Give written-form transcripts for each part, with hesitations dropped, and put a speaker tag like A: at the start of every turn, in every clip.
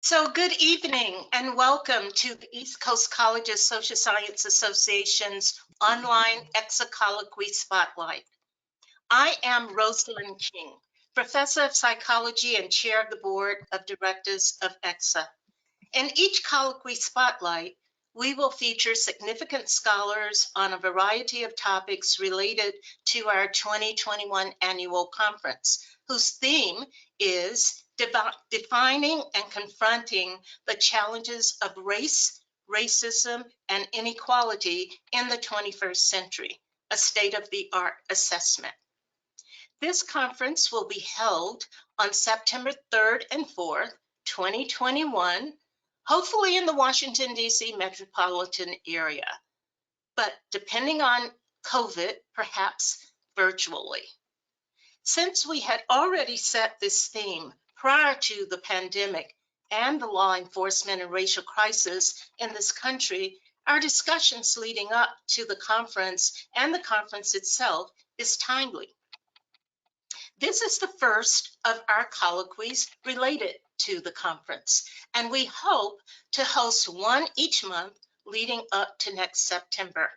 A: So good evening and welcome to the East Coast Colleges Social Science Association's online ECCSSA Colloquy Spotlight. I am Rosalind King, Professor of Psychology and Chair of the Board of Directors of ECCSSA. In each Colloquy Spotlight, we will feature significant scholars on a variety of topics related to our 2021 annual conference, whose theme is defining and confronting the challenges of race, racism, and inequality in the 21st century, a state-of-the-art assessment. This conference will be held on September 3rd and 4th, 2021, hopefully in the Washington, D.C. metropolitan area, but depending on COVID, perhaps virtually. Since we had already set this theme prior to the pandemic and the law enforcement and racial crisis in this country, our discussions leading up to the conference and the conference itself is timely. This is the first of our colloquies related to the conference, and we hope to host one each month leading up to next September.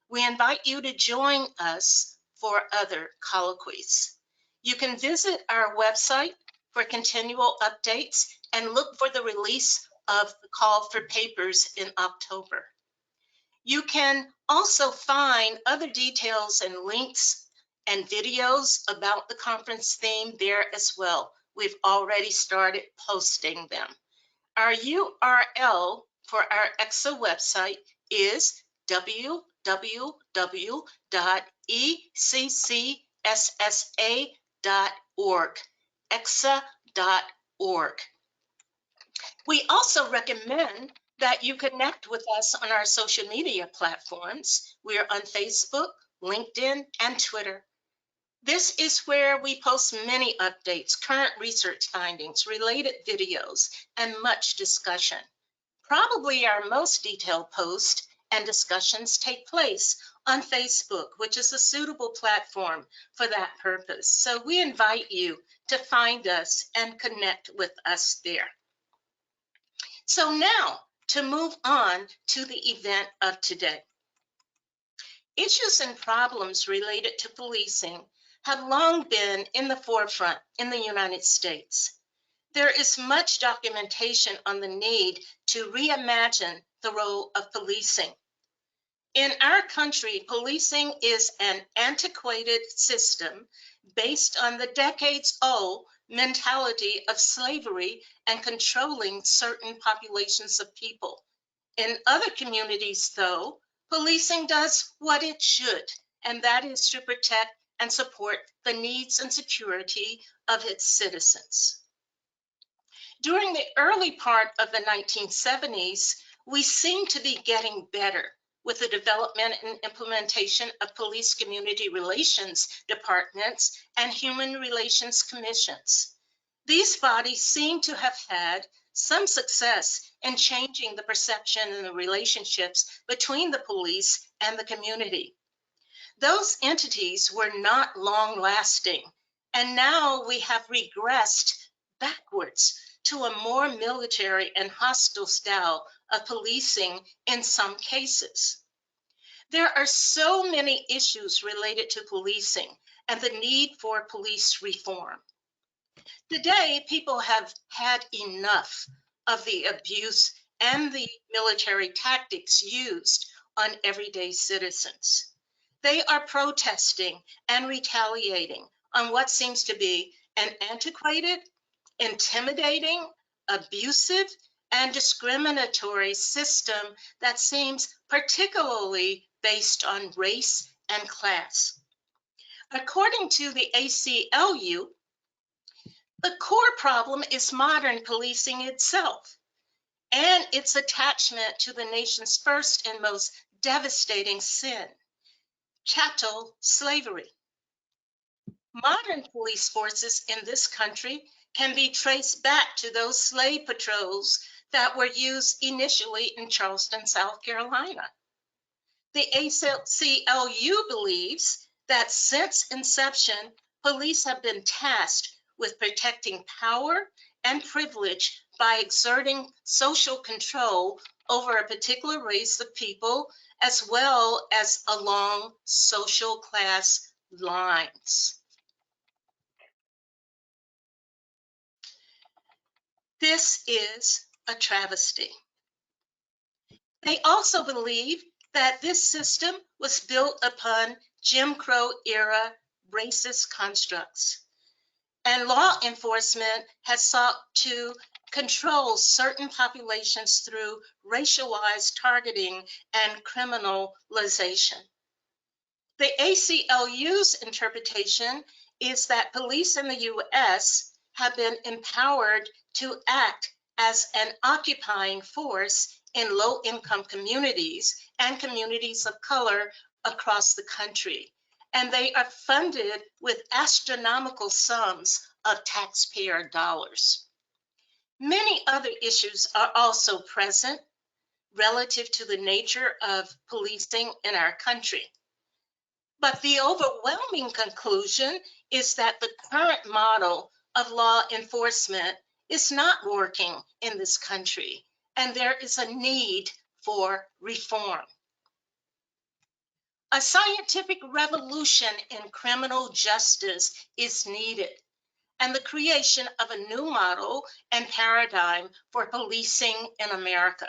A: We invite you to join us for other colloquies. You can visit our website for continual updates and look for the release of the call for papers in October. You can also find other details and links and videos about the conference theme there as well. We've already started posting them. Our URL for our ECCSSA website is www.ECCSSA.org, ECCSSA.org. We also recommend that you connect with us on our social media platforms. We are on Facebook, LinkedIn, and Twitter. This is where we post many updates, current research findings, related videos, and much discussion. Probably our most detailed posts and discussions take place on Facebook, which is a suitable platform for that purpose. So we invite you to find us and connect with us there. So now to move on to the event of today. Issues and problems related to policing have long been in the forefront in the United States. There is much documentation on the need to reimagine the role of policing. In our country, policing is an antiquated system based on the decades-old mentality of slavery and controlling certain populations of people. In other communities, though, policing does what it should, and that is to protect and support the needs and security of its citizens. During the early part of the 1970s, we seem to be getting better with the development and implementation of police community relations departments and human relations commissions. These bodies seem to have had some success in changing the perception and the relationships between the police and the community. Those entities were not long-lasting, and now we have regressed backwards to a more military and hostile style of policing in some cases. There are so many issues related to policing and the need for police reform. Today, people have had enough of the abuse and the military tactics used on everyday citizens. They are protesting and retaliating on what seems to be an antiquated, intimidating, abusive, and discriminatory system that seems particularly based on race and class. According to the ACLU, the core problem is modern policing itself and its attachment to the nation's first and most devastating sin, chattel slavery. Modern police forces in this country can be traced back to those slave patrols that were used initially in Charleston, South Carolina. The ACLU believes that since inception, police have been tasked with protecting power and privilege by exerting social control over a particular race of people, as well as along social class lines. This is a travesty. They also believe that this system was built upon Jim Crow era racist constructs, and law enforcement has sought to control certain populations through racialized targeting and criminalization. The ACLU's interpretation is that police in the US have been empowered to act as an occupying force in low-income communities and communities of color across the country, and they are funded with astronomical sums of taxpayer dollars. Many other issues are also present relative to the nature of policing in our country. But the overwhelming conclusion is that the current model of law enforcement is not working in this country, and there is a need for reform. A scientific revolution in criminal justice is needed, and the creation of a new model and paradigm for policing in America.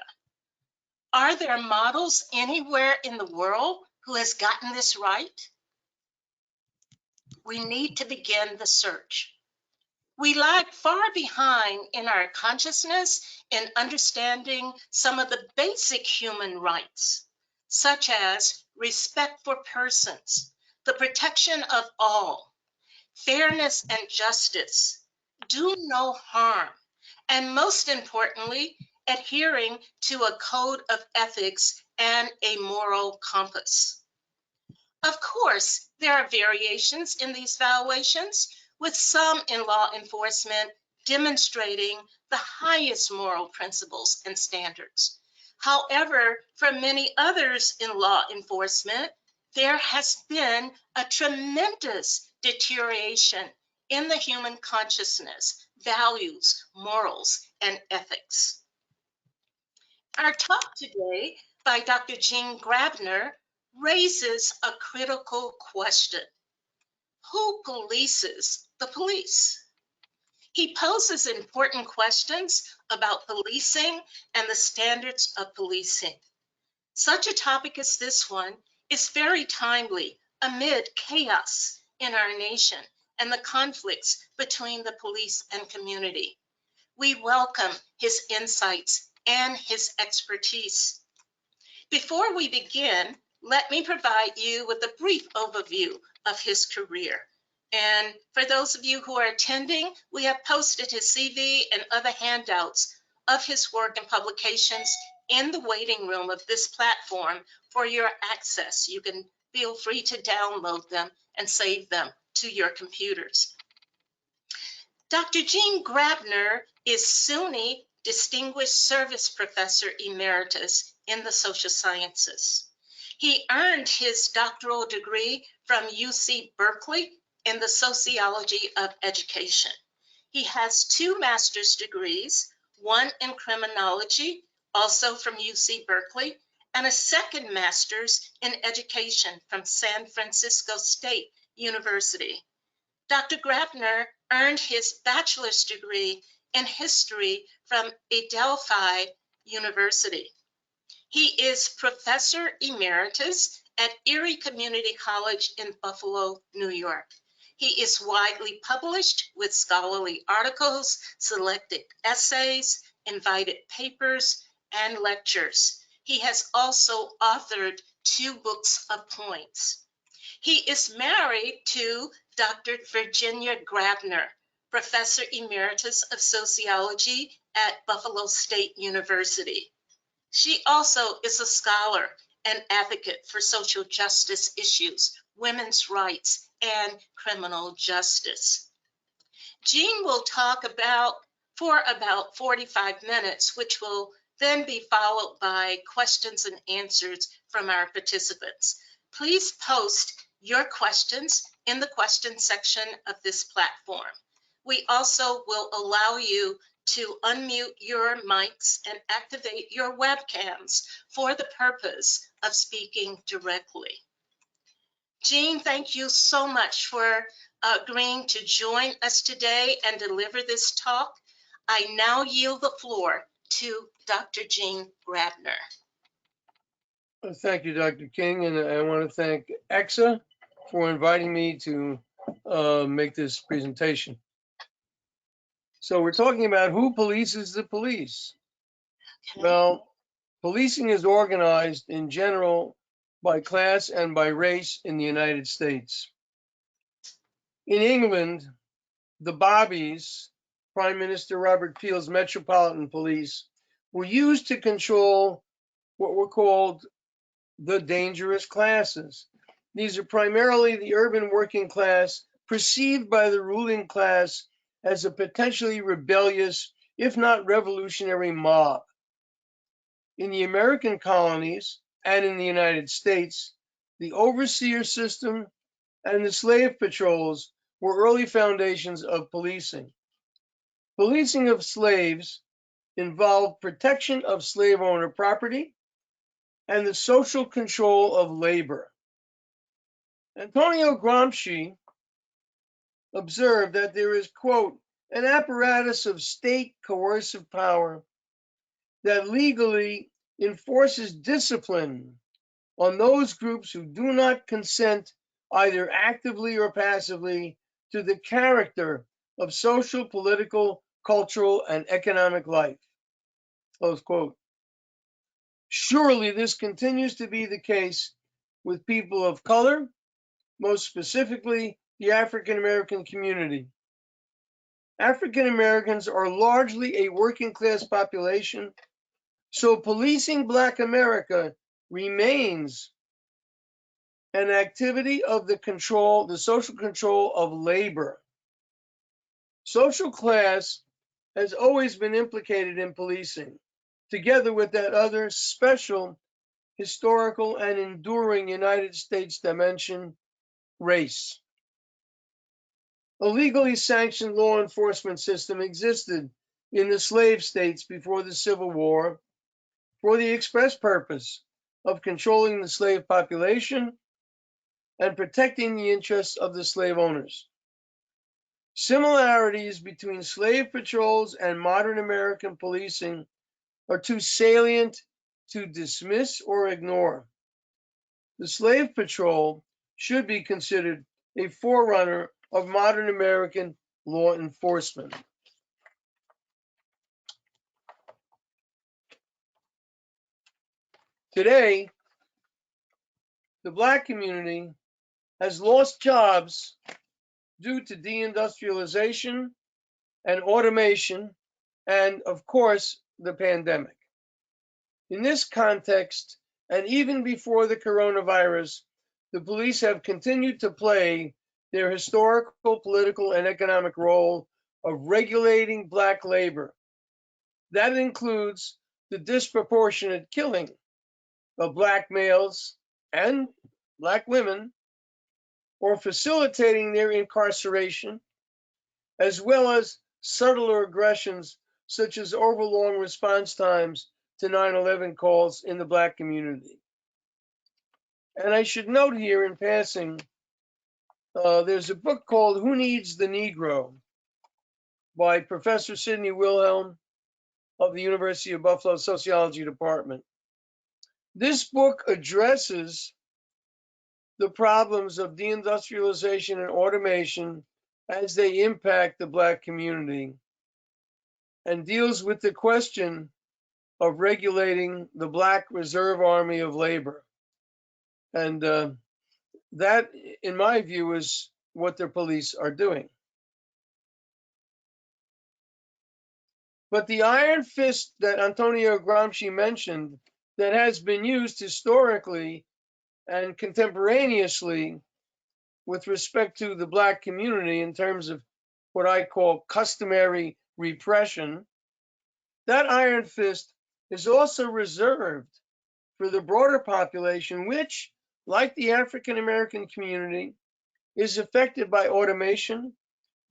A: Are there models anywhere in the world who has gotten this right? We need to begin the search. We lag far behind in our consciousness in understanding some of the basic human rights, such as respect for persons, the protection of all, fairness and justice, do no harm, and most importantly, adhering to a code of ethics and a moral compass. Of course, there are variations in these valuations, with some in law enforcement demonstrating the highest moral principles and standards. However, for many others in law enforcement, there has been a tremendous deterioration in the human consciousness, values, morals, and ethics. Our talk today by Dr. Jean Grabiner raises a critical question. Who polices the police? He poses important questions about policing and the standards of policing. Such a topic as this one is very timely amid chaos in our nation and the conflicts between the police and community. We welcome his insights and his expertise. Before we begin, let me provide you with a brief overview of his career. And for those of you who are attending, we have posted his CV and other handouts of his work and publications in the waiting room of this platform for your access. You can feel free to download them and save them to your computers. Dr. Jean Grabiner is SUNY Distinguished Service Professor Emeritus in the Social Sciences. He earned his doctoral degree from UC Berkeley in the Sociology of Education. He has 2 master's degrees, one in criminology, also from UC Berkeley, and a second master's in education from San Francisco State University. Dr. Grabiner earned his bachelor's degree in history from Adelphi University. He is Professor Emeritus at Erie Community College in Buffalo, New York. He is widely published with scholarly articles, selected essays, invited papers, and lectures. He has also authored 2 books of poems. He is married to Dr. Virginia Grabiner, Professor Emeritus of Sociology at Buffalo State University. She also is a scholar and advocate for social justice issues, women's rights, and criminal justice. Jean will talk for about 45 minutes, which will then be followed by questions and answers from our participants. Please post your questions in the question section of this platform. We also will allow you to unmute your mics and activate your webcams for the purpose of speaking directly. Jean, thank you so much for agreeing to join us today and deliver this talk. I now yield the floor to Dr. Jean Grabiner.
B: Thank you, Dr. King, and I want to thank ECCSSA for inviting me to make this presentation. So we're talking about who polices the police. Well, policing is organized in general by class and by race in the United States. In England, the Bobbies, Prime Minister Robert Peel's Metropolitan Police, were used to control what were called the dangerous classes. These are primarily the urban working class, perceived by the ruling class as a potentially rebellious, if not revolutionary mob. In the American colonies and in the United States, the overseer system and the slave patrols were early foundations of policing. Policing of slaves involved protection of slave owner property and the social control of labor. Antonio Gramsci observed that there is, quote, an apparatus of state coercive power that legally enforces discipline on those groups who do not consent either actively or passively to the character of social, political, cultural, and economic life, close quote. Surely this continues to be the case with people of color, most specifically the African American community. African Americans are largely a working class population, so policing Black America remains an activity of the social control of labor. Social class has always been implicated in policing, together with that other special historical and enduring United States dimension, race. A legally sanctioned law enforcement system existed in the slave states before the Civil War for the express purpose of controlling the slave population and protecting the interests of the slave owners. Similarities between slave patrols and modern American policing are too salient to dismiss or ignore. The slave patrol should be considered a forerunner of modern American law enforcement. Today, the Black community has lost jobs due to deindustrialization and automation, and of course, the pandemic. In this context, and even before the coronavirus, the police have continued to play their historical, political, and economic role of regulating Black labor. That includes the disproportionate killing of Black males and Black women, or facilitating their incarceration, as well as subtler aggressions such as overlong response times to 9/11 calls in the Black community. And I should note here in passing, there's a book called Who Needs the Negro by Professor Sidney Wilhelm of the University of Buffalo Sociology Department. This book addresses the problems of deindustrialization and automation as they impact the Black community, and deals with the question of regulating the Black Reserve Army of labor. And that, in my view, is what the police are doing. But the iron fist that Antonio Gramsci mentioned, that has been used historically and contemporaneously with respect to the Black community in terms of what I call customary repression, that iron fist is also reserved for the broader population, which, like the African American community, is affected by automation,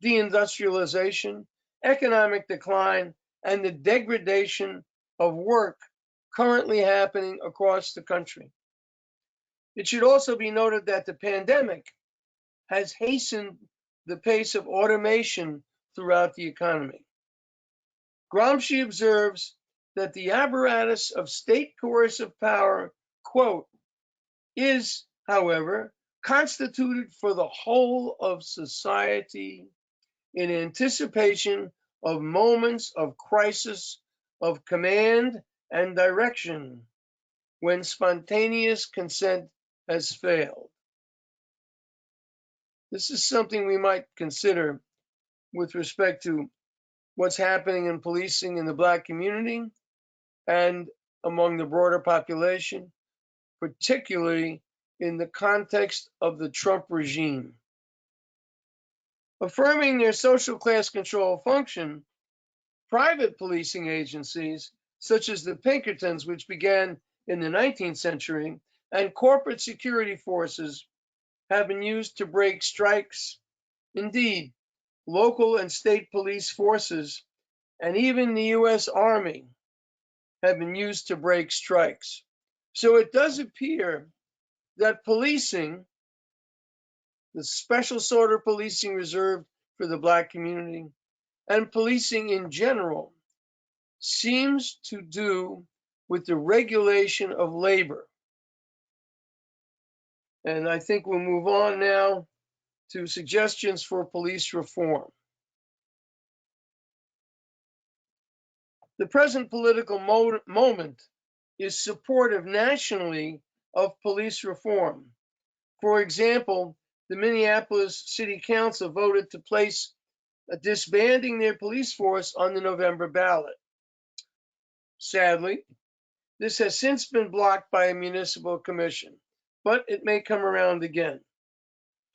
B: deindustrialization, economic decline, and the degradation of work currently happening across the country. It should also be noted that the pandemic has hastened the pace of automation throughout the economy. Gramsci observes that the apparatus of state coercive power, quote, is, however, constituted for the whole of society in anticipation of moments of crisis, of command and direction, when spontaneous consent has failed. This is something we might consider with respect to what's happening in policing in the Black community and among the broader population, particularly in the context of the Trump regime. Affirming their social class control function, private policing agencies, such as the Pinkertons, which began in the 19th century, and corporate security forces have been used to break strikes. Indeed, local and state police forces, and even the US Army, have been used to break strikes. So it does appear that policing, the special sort of policing reserved for the Black community, and policing in general, seems to do with the regulation of labor. And I think we'll move on now to suggestions for police reform. The present political moment is supportive nationally of police reform. For example, the Minneapolis City Council voted to place disbanding their police force on the November ballot. Sadly, this has since been blocked by a municipal commission, but it may come around again.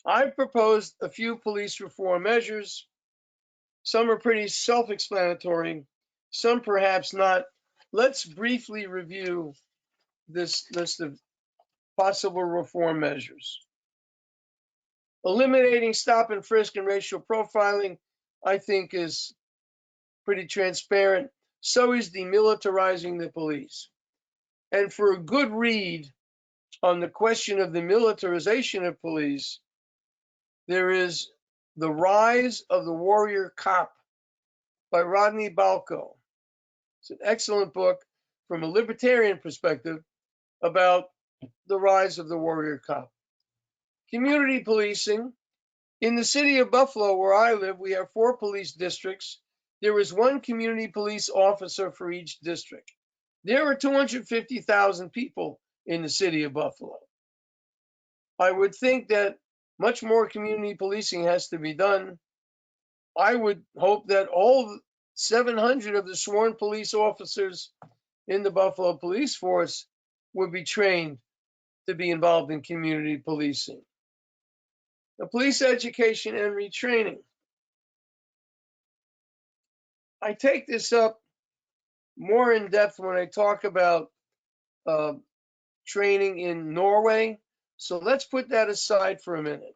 B: I've proposed a few police reform measures. Some are pretty self-explanatory, some perhaps not. Let's briefly review this list of possible reform measures. Eliminating stop and frisk and racial profiling, I think, is pretty transparent. So is demilitarizing the police. And for a good read on the question of the militarization of police, there is The Rise of the Warrior Cop by Rodney Balko. It's an excellent book from a libertarian perspective about the rise of the warrior cop. Community policing. In the city of Buffalo, where I live, we have 4 police districts. There is 1 community police officer for each district. There are 250,000 people in the city of Buffalo. I would think that much more community policing has to be done. I would hope that all 700 of the sworn police officers in the Buffalo police force would be trained to be involved in community policing. The police education and retraining. I take this up more in depth when I talk about training in Norway. So let's put that aside for a minute.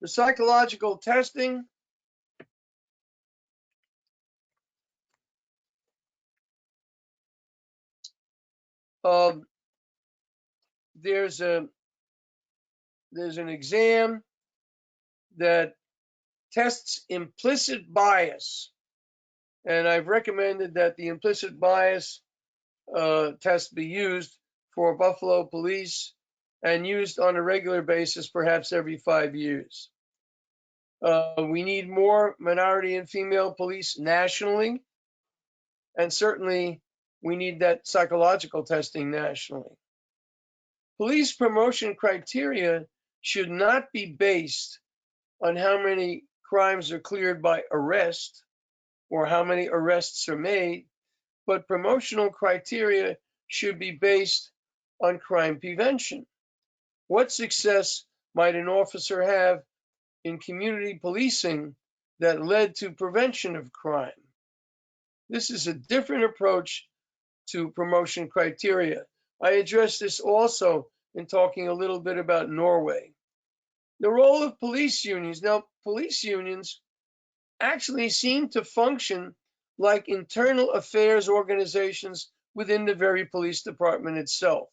B: The psychological testing. There's an exam that tests implicit bias, and I've recommended that the implicit bias test be used for Buffalo police and used on a regular basis, perhaps every 5 years. We need more minority and female police nationally, and certainly we need that psychological testing nationally. Police promotion criteria should not be based on how many crimes are cleared by arrest or how many arrests are made, but promotional criteria should be based on crime prevention. What success might an officer have in community policing that led to prevention of crime? This is a different approach to promotion criteria. I addressed this also in talking a little bit about Norway. The role of police unions. Now, police unions actually seem to function like internal affairs organizations within the very police department itself.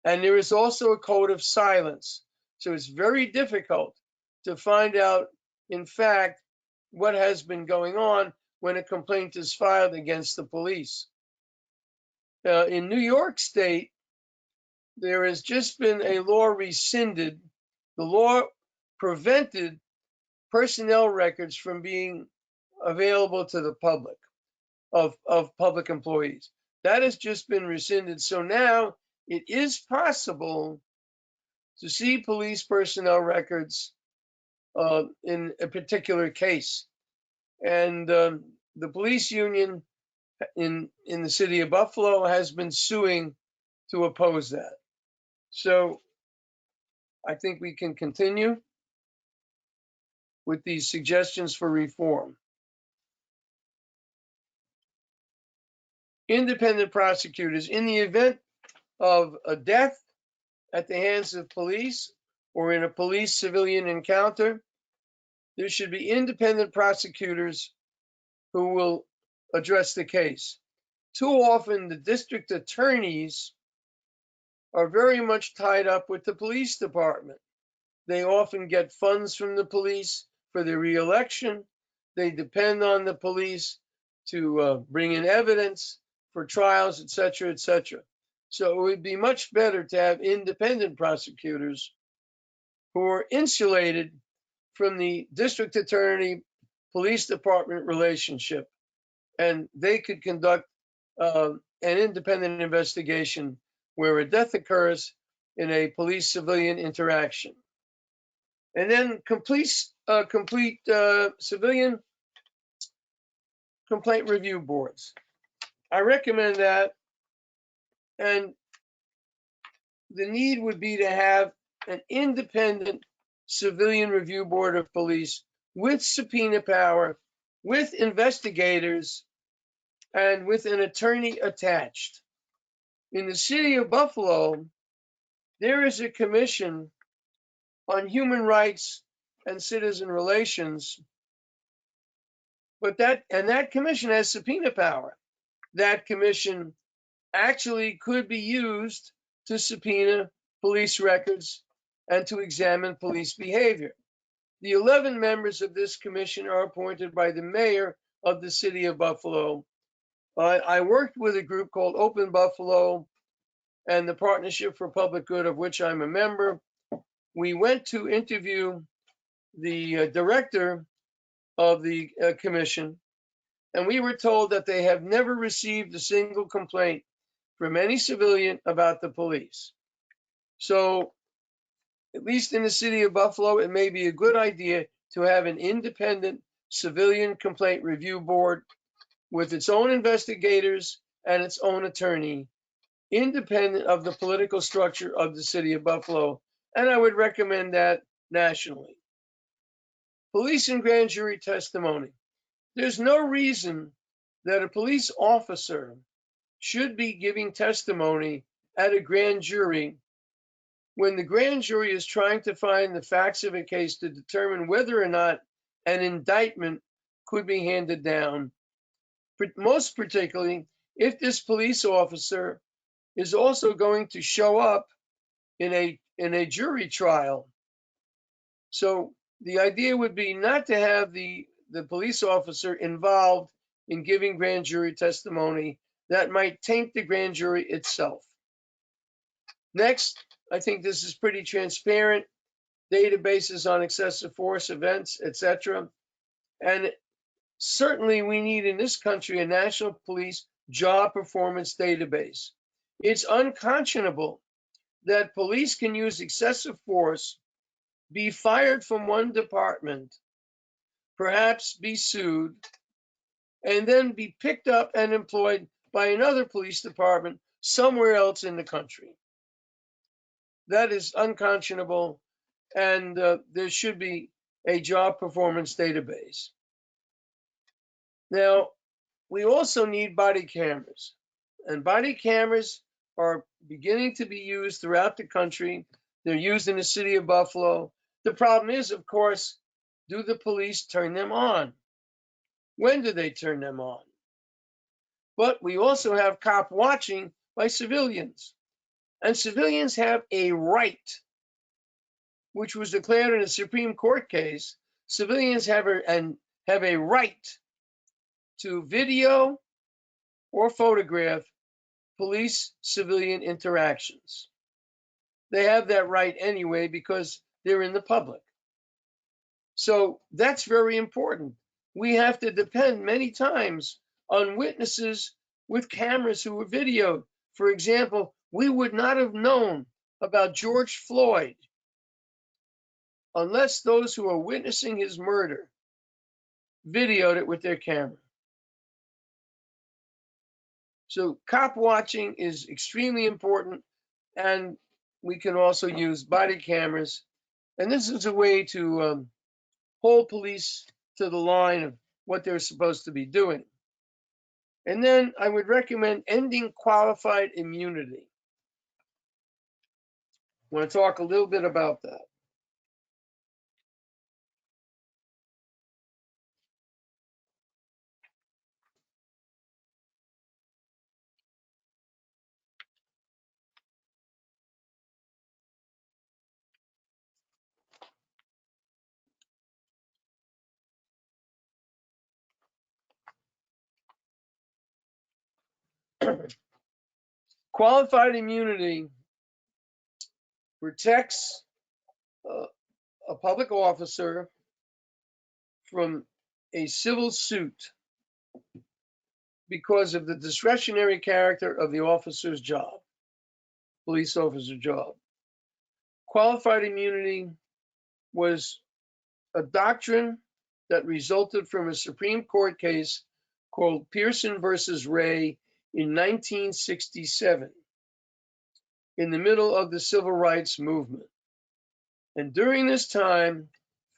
B: And there is also a code of silence. So it's very difficult to find out, in fact, what has been going on when a complaint is filed against the police. In New York State, there has just been a law rescinded. The law prevented personnel records from being available to the public of public employees. That has just been rescinded. So now it is possible to see police personnel records in a particular case. And the police union in the city of Buffalo has been suing to oppose that. So I think we can continue with these suggestions for reform. Independent prosecutors, in the event of a death at the hands of police or in a police-civilian encounter, there should be independent prosecutors who will address the case. Too often, the district attorneys are very much tied up with the police department. They often get funds from the police for their reelection. They depend on the police to bring in evidence for trials, et cetera, et cetera. So it would be much better to have independent prosecutors who are insulated from the district attorney police department relationship, and they could conduct an independent investigation where a death occurs in a police civilian interaction. And then complete civilian complaint review boards. I recommend that, and the need would be to have an independent civilian review board of police with subpoena power, with investigators, and with an attorney attached. In the city of Buffalo, there is a commission on human rights and citizen relations, but that commission has subpoena power. That commission actually could be used to subpoena police records and to examine police behavior. The 11 members of this commission are appointed by the mayor of the city of Buffalo. I worked with a group called Open Buffalo and the Partnership for Public Good, of which I'm a member. We went to interview the director of the commission, and we were told that they have never received a single complaint from any civilian about the police. So, at least in the city of Buffalo, it may be a good idea to have an independent civilian complaint review board with its own investigators and its own attorney, independent of the political structure of the city of Buffalo. And I would recommend that nationally. Police and grand jury testimony. There's no reason that a police officer should be giving testimony at a grand jury when the grand jury is trying to find the facts of a case to determine whether or not an indictment could be handed down. Most particularly, if this police officer is also going to show up in a jury trial. So the idea would be not to have the police officer involved in giving grand jury testimony that might taint the grand jury itself. Next, I think this is pretty transparent. Databases on excessive force events, etc. And certainly we need in this country a national police job performance database. It's unconscionable that police can use excessive force, be fired from one department, perhaps be sued, and then be picked up and employed by another police department somewhere else in the country. That is unconscionable, and there should be a job performance database. Now, we also need body cameras, and body cameras are beginning to be used throughout the country. They're used in the city of Buffalo. The problem is, of course, do the police turn them on? When do they turn them on? But we also have cop watching by civilians. And civilians have a right, which was declared in a Supreme Court case. Civilians have a right to video or photograph police-civilian interactions. They have that right anyway because they're in the public. So that's very important. We have to depend many times on witnesses with cameras who were videoed. For example, we would not have known about George Floyd unless those who are witnessing his murder videoed it with their camera. So cop watching is extremely important, and we can also use body cameras. And this is a way to hold police to the line of what they're supposed to be doing. And then I would recommend ending qualified immunity. I want to talk a little bit about that. Qualified immunity protects a public officer from a civil suit because of the discretionary character of the officer's job, police officer job. Qualified immunity was a doctrine that resulted from a Supreme Court case called Pearson versus Ray in 1967, in the middle of the civil rights movement. And during this time,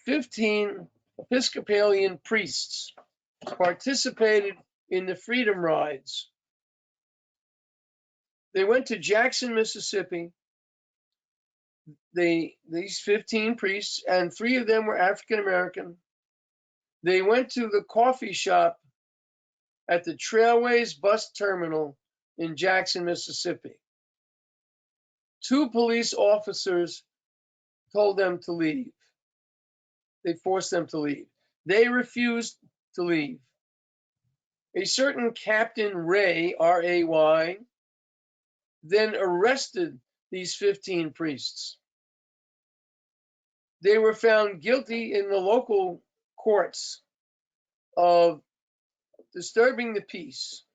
B: 15 Episcopalian priests participated in the Freedom Rides. They went to Jackson, Mississippi. These 15 priests, and 3 of them were African American. They went to the coffee shop at the Trailways bus terminal in Jackson, Mississippi. 2 police officers told them to leave. They forced them to leave. They refused to leave. A certain Captain Ray, R-A-Y, then arrested these 15 priests. They were found guilty in the local courts of disturbing the peace.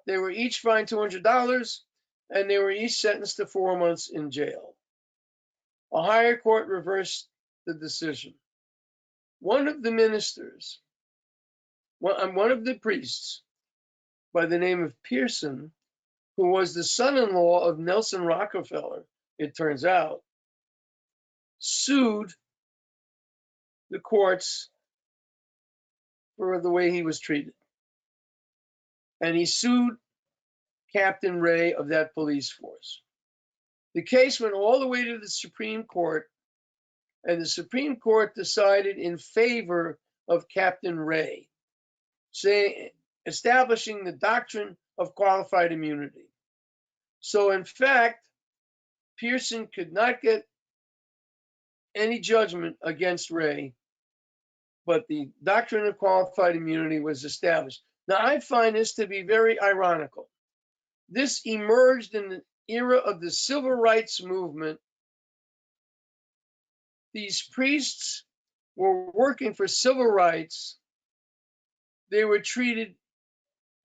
B: They were each fined $200, and they were each sentenced to 4 months in jail. A higher court reversed the decision. One of the ministers, one of the priests, by the name of Pearson, who was the son-in-law of Nelson Rockefeller, it turns out, sued the courts for the way he was treated. And he sued Captain Ray of that police force. The case went all the way to the Supreme Court, and the Supreme Court decided in favor of Captain Ray, establishing the doctrine of qualified immunity. So in fact, Pearson could not get any judgment against Ray, but the doctrine of qualified immunity was established. Now, I find this to be very ironical. This emerged in the era of the civil rights movement. These priests were working for civil rights. They were treated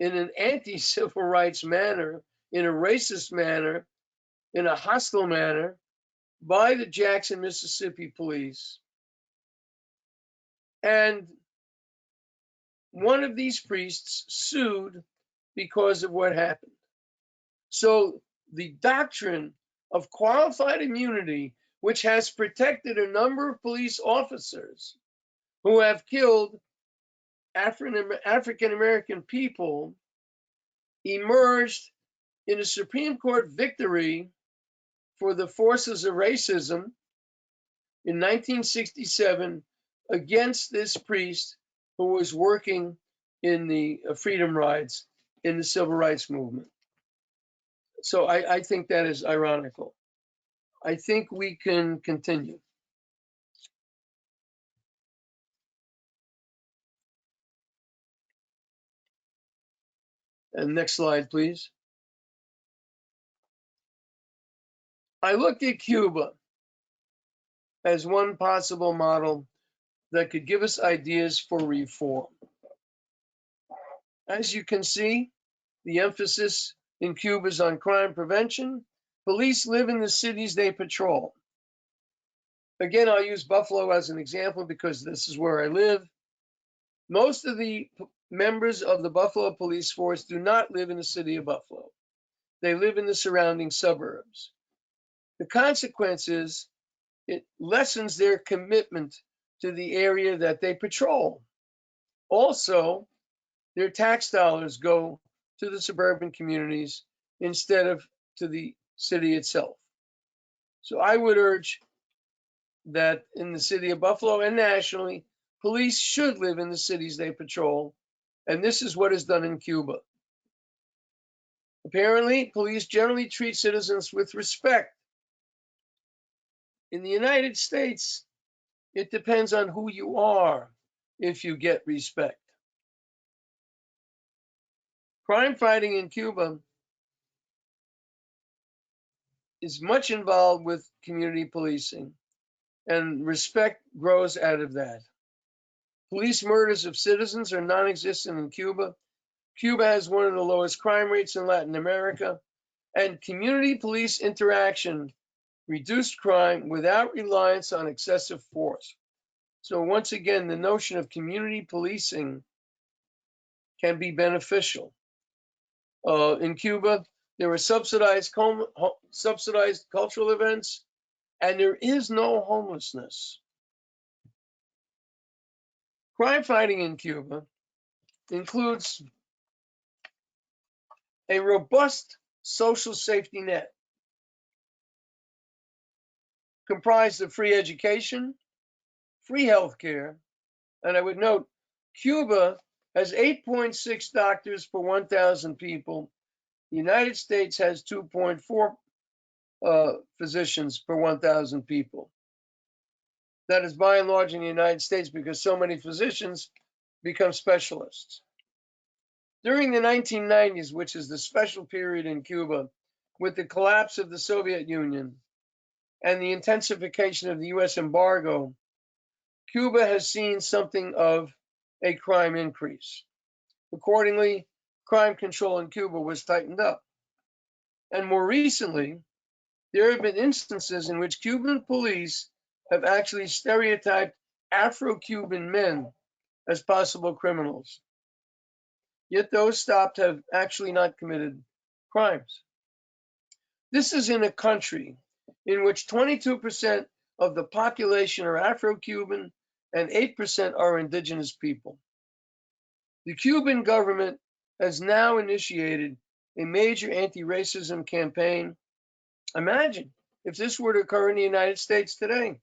B: in an anti-civil rights manner, in a racist manner, in a hostile manner by the Jackson, Mississippi police. And one of these priests sued because of what happened. So the doctrine of qualified immunity, which has protected a number of police officers who have killed African American people, emerged in a Supreme Court victory for the forces of racism in 1967 against this priest who was working in the Freedom Rides in the civil rights movement. So I think that is ironical. I think we can continue. And next slide, please. I looked at Cuba as one possible model that could give us ideas for reform. As you can see, the emphasis in Cuba is on crime prevention. Police live in the cities they patrol. Again, I'll use Buffalo as an example because this is where I live. Most of the members of the Buffalo police force do not live in the city of Buffalo. They live in the surrounding suburbs. The consequence is it lessens their commitment to the area that they patrol. Also, their tax dollars go to the suburban communities instead of to the city itself. So I would urge that in the city of Buffalo and nationally, police should live in the cities they patrol, and this is what is done in Cuba. Apparently, police generally treat citizens with respect. In the United States, it depends on who you are if you get respect. Crime fighting in Cuba is much involved with community policing, and respect grows out of that. Police murders of citizens are non-existent in Cuba. Cuba has one of the lowest crime rates in Latin America, and community police interaction reduced crime without reliance on excessive force. So once again, the notion of community policing can be beneficial. In Cuba, there were subsidized cultural events, and there is no homelessness. Crime fighting in Cuba includes a robust social safety net comprised of free education, free healthcare, and I would note Cuba has 8.6 doctors per 1,000 people. The United States has 2.4 physicians per 1,000 people. That is by and large in the United States because so many physicians become specialists. During the 1990s, which is the special period in Cuba, with the collapse of the Soviet Union and the intensification of the US embargo, Cuba has seen something of a crime increase. Accordingly, crime control in Cuba was tightened up. And more recently, there have been instances in which Cuban police have actually stereotyped Afro-Cuban men as possible criminals. Yet those stopped have actually not committed crimes. This is in a country in which 22% of the population are Afro-Cuban and 8% are indigenous people. The Cuban government has now initiated a major anti-racism campaign. Imagine if this were to occur in the United States today.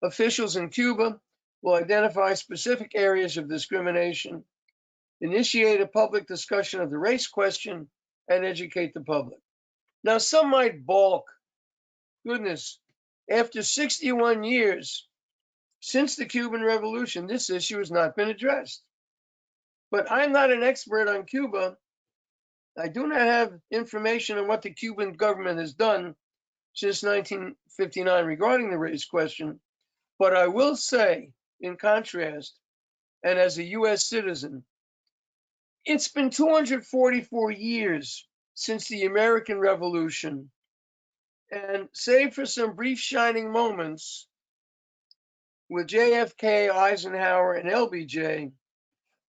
B: Officials in Cuba will identify specific areas of discrimination, initiate a public discussion of the race question, and educate the public. Now, some might balk. Goodness, after 61 years since the Cuban Revolution, this issue has not been addressed. But I'm not an expert on Cuba. I do not have information on what the Cuban government has done since 1959 regarding the race question. But I will say, in contrast, and as a US citizen, it's been 244 years since the American Revolution. And save for some brief shining moments with JFK, Eisenhower, and LBJ,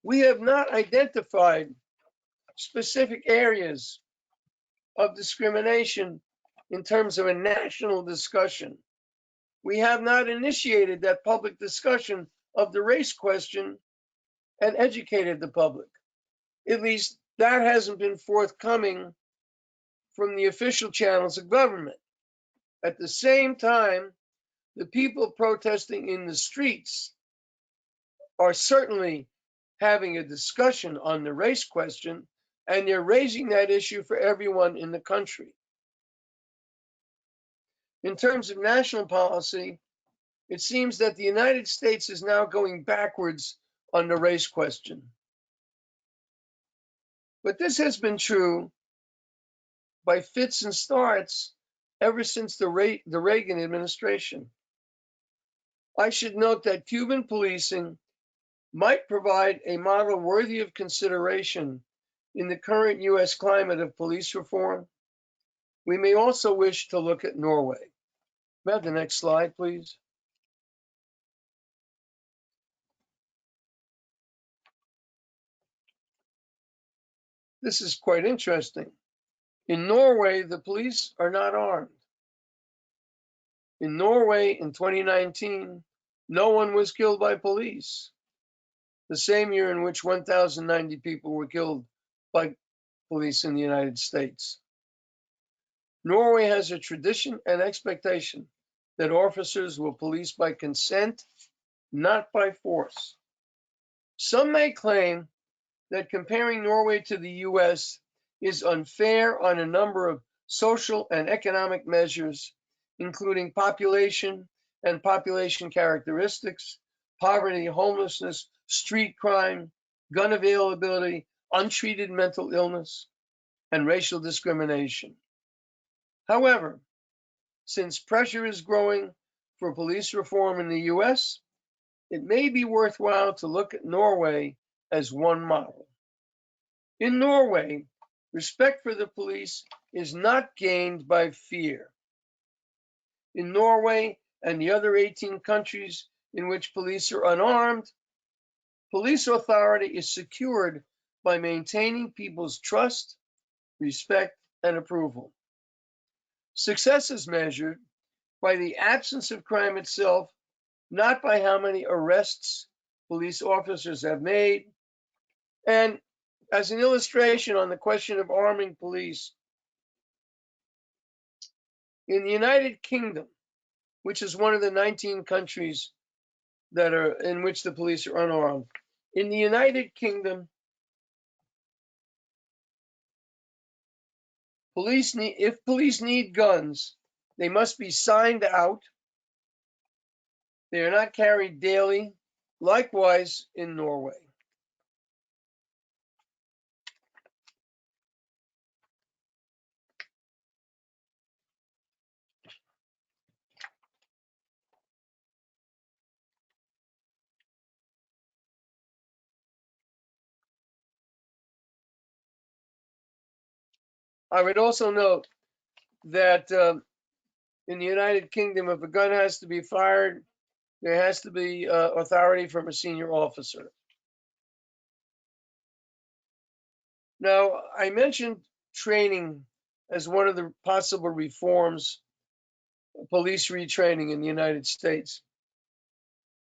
B: we have not identified specific areas of discrimination in terms of a national discussion. We have not initiated that public discussion of the race question and educated the public. At least that hasn't been forthcoming from the official channels of government. At the same time, the people protesting in the streets are certainly having a discussion on the race question, and they're raising that issue for everyone in the country. In terms of national policy, it seems that the United States is now going backwards on the race question. But this has been true by fits and starts ever since the Reagan administration. I should note that Cuban policing might provide a model worthy of consideration in the current US climate of police reform. We may also wish to look at Norway. May I have the next slide, please? This is quite interesting. In Norway, the police are not armed. In Norway in 2019, no one was killed by police, the same year in which 1,090 people were killed by police in the United States. Norway has a tradition and expectation that officers will police by consent, not by force. Some may claim that comparing Norway to the US is unfair on a number of social and economic measures, including population and population characteristics, poverty, homelessness, street crime, gun availability, untreated mental illness, and racial discrimination. However, since pressure is growing for police reform in the US, it may be worthwhile to look at Norway as one model. In Norway, respect for the police is not gained by fear. In Norway and the other 18 countries in which police are unarmed, police authority is secured by maintaining people's trust, respect, and approval. Success is measured by the absence of crime itself, not by how many arrests police officers have made. And as an illustration on the question of arming police, in the United Kingdom, which is one of the 19 countries that are in which the police are unarmed, in the United Kingdom, if police need guns, they must be signed out. They are not carried daily. Likewise in Norway. I would also note that in the United Kingdom, if a gun has to be fired, there has to be authority from a senior officer. Now, I mentioned training as one of the possible reforms, police retraining in the United States.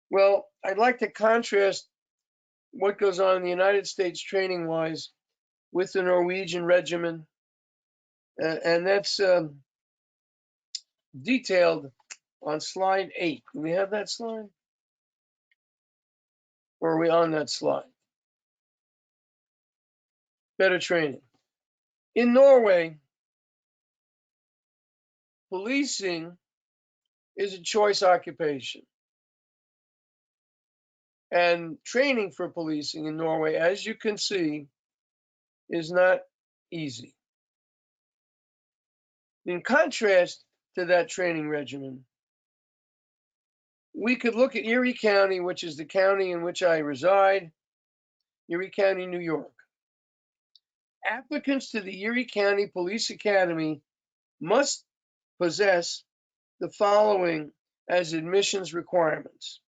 B: Well, I'd like to contrast what goes on in the United States training-wise with the Norwegian regimen, and that's detailed on slide 8. Do we have that slide? Or are we on that slide? Better training. In Norway, policing is a choice occupation. And training for policing in Norway, as you can see, is not easy. In contrast to that training regimen, we could look at Erie County, which is the county in which I reside, Erie County, New York. Applicants to the Erie County Police Academy must possess the following as admissions requirements.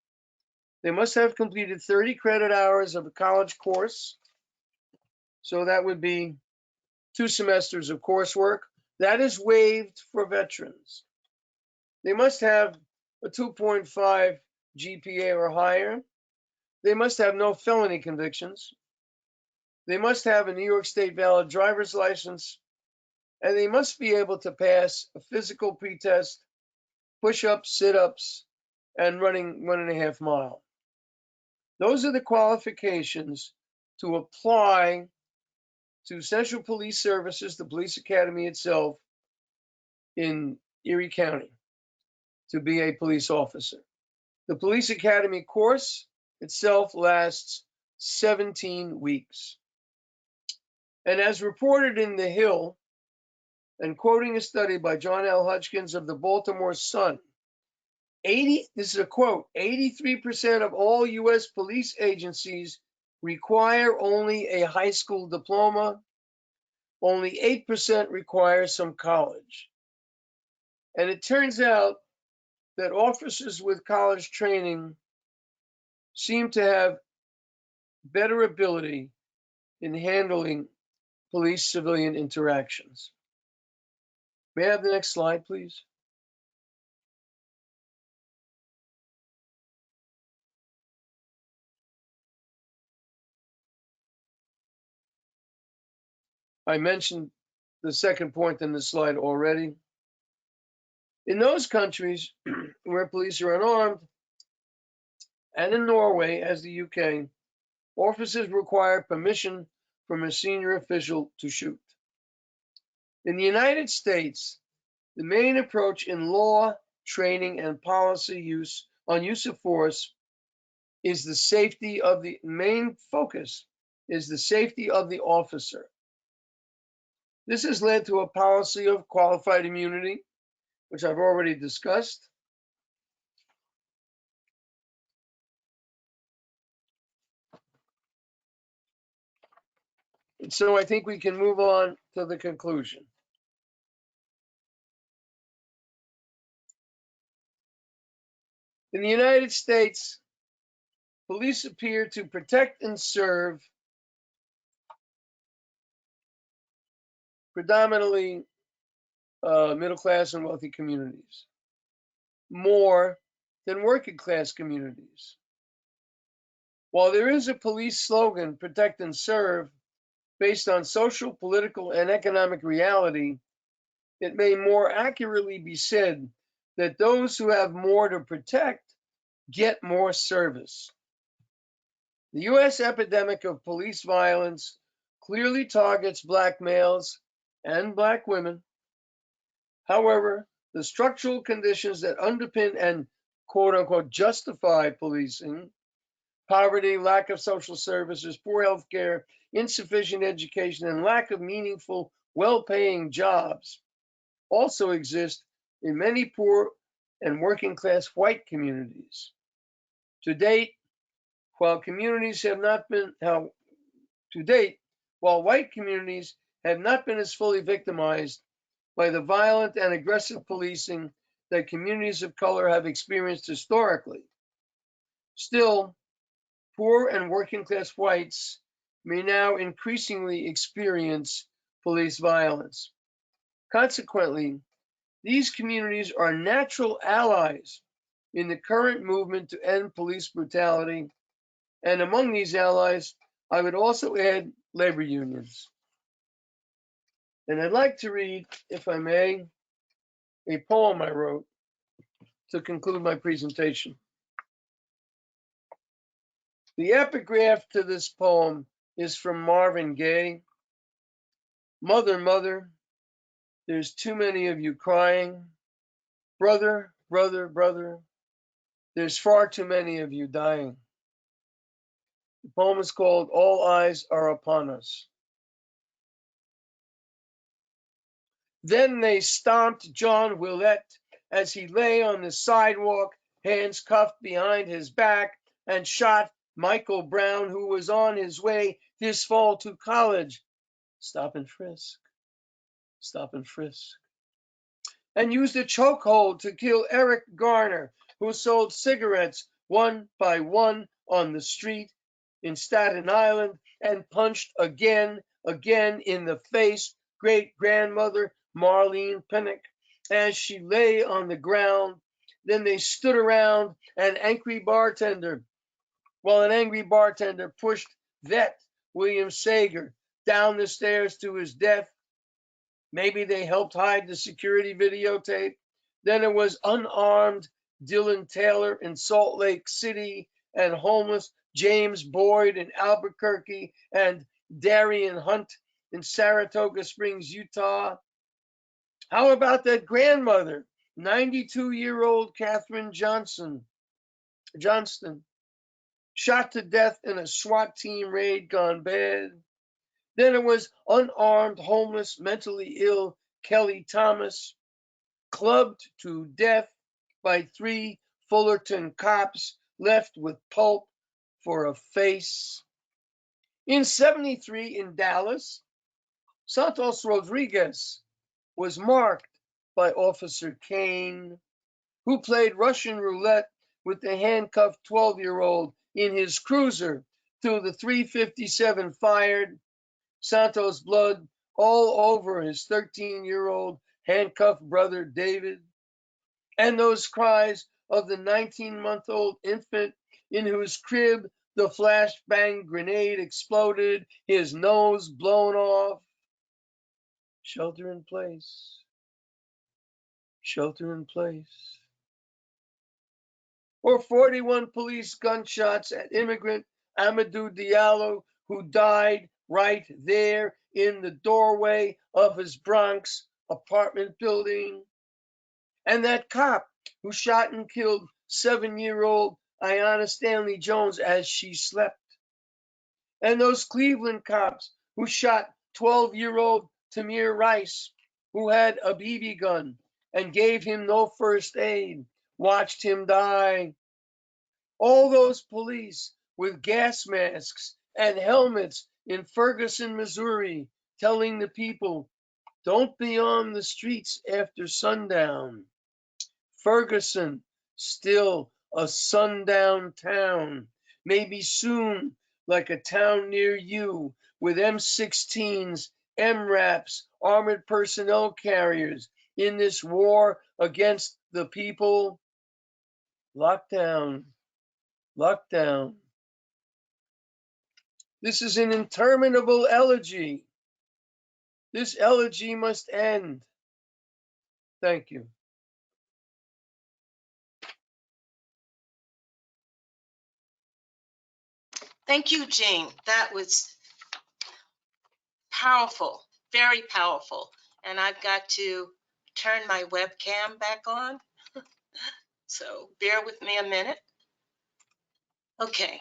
B: They must have completed 30 credit hours of a college course. So that would be 2 semesters of coursework. That is waived for veterans. They must have a 2.5 GPA or higher. They must have no felony convictions. They must have a New York State valid driver's license, and they must be able to pass a physical pretest, push-ups, sit-ups, and running 1.5 miles. Those are the qualifications to apply to Central Police Services, the police academy itself in Erie County, to be a police officer. The police academy course itself lasts 17 weeks. And as reported in The Hill, and quoting a study by John L. Hutchins of the Baltimore Sun, this is a quote, 83% of all U.S. police agencies require only a high school diploma. Only 8% require some college. And it turns out that officers with college training seem to have better ability in handling police-civilian interactions. May I have the next slide, please? I mentioned the second point in the slide already. In those countries where police are unarmed, and in Norway, as the UK, officers require permission from a senior official to shoot. In the United States, the main approach in law, training, and policy use of force is the safety of the main focus is the safety of the officer. This has led to a policy of qualified immunity, which I've already discussed. And so I think we can move on to the conclusion. In the United States, police appear to protect and serve predominantly middle class and wealthy communities more than working class communities. While there is a police slogan, protect and serve, based on social, political, and economic reality, it may more accurately be said that those who have more to protect get more service. The U.S. epidemic of police violence clearly targets Black males and Black women. However, the structural conditions that underpin and quote unquote justify policing, poverty, lack of social services, poor health care, insufficient education, and lack of meaningful, well-paying jobs, also exist in many poor and working class white communities. To date, while white communities have not been as fully victimized by the violent and aggressive policing that communities of color have experienced historically, still, poor and working class whites may now increasingly experience police violence. Consequently, these communities are natural allies in the current movement to end police brutality, and among these allies, I would also add labor unions. And I'd like to read, if I may, a poem I wrote to conclude my presentation. The epigraph to this poem is from Marvin Gaye. Mother, mother, there's too many of you crying. Brother, brother, brother, there's far too many of you dying. The poem is called All Eyes Are Upon Us. Then they stomped John Willett as he lay on the sidewalk, hands cuffed behind his back, and shot Michael Brown, who was on his way this fall to college. Stop and frisk. Stop and frisk. And used a chokehold to kill Eric Garner, who sold cigarettes one by one on the street in Staten Island, and punched again in the face great-grandmother Marlene Pinnock as she lay on the ground. Then they stood around while an angry bartender pushed vet William Sager down the stairs to his death. Maybe they helped hide the security videotape. Then it was unarmed Dylan Taylor in Salt Lake City, and homeless James Boyd in Albuquerque, and Darian Hunt in Saratoga Springs, Utah. How about that grandmother, 92-year-old Katherine Johnston, shot to death in a SWAT team raid gone bad. Then it was unarmed, homeless, mentally ill Kelly Thomas, clubbed to death by 3 Fullerton cops, left with pulp for a face. In 73 in Dallas, Santos Rodriguez was marked by Officer Kane, who played Russian roulette with the handcuffed 12-year-old in his cruiser till the .357 fired. Santos' blood all over his 13-year-old handcuffed brother David, and those cries of the 19-month-old infant in whose crib the flashbang grenade exploded, his nose blown off. Shelter in place. Shelter in place. Or 41 police gunshots at immigrant Amadou Diallo, who died right there in the doorway of his Bronx apartment building. And that cop who shot and killed 7-year-old Ayanna Stanley Jones as she slept. And those Cleveland cops who shot 12-year-old Tamir Rice, who had a BB gun and gave him no first aid, watched him die. All those police with gas masks and helmets in Ferguson, Missouri, telling the people, don't be on the streets after sundown. Ferguson, still a sundown town, maybe soon like a town near you, with M16s, MRAPs, armored personnel carriers in this war against the people. Lockdown, lockdown. This is an interminable elegy. This elegy must end. Thank you.
A: Thank you, Jane. That was powerful, very powerful. And I've got to turn my webcam back on. So bear with me a minute. Okay.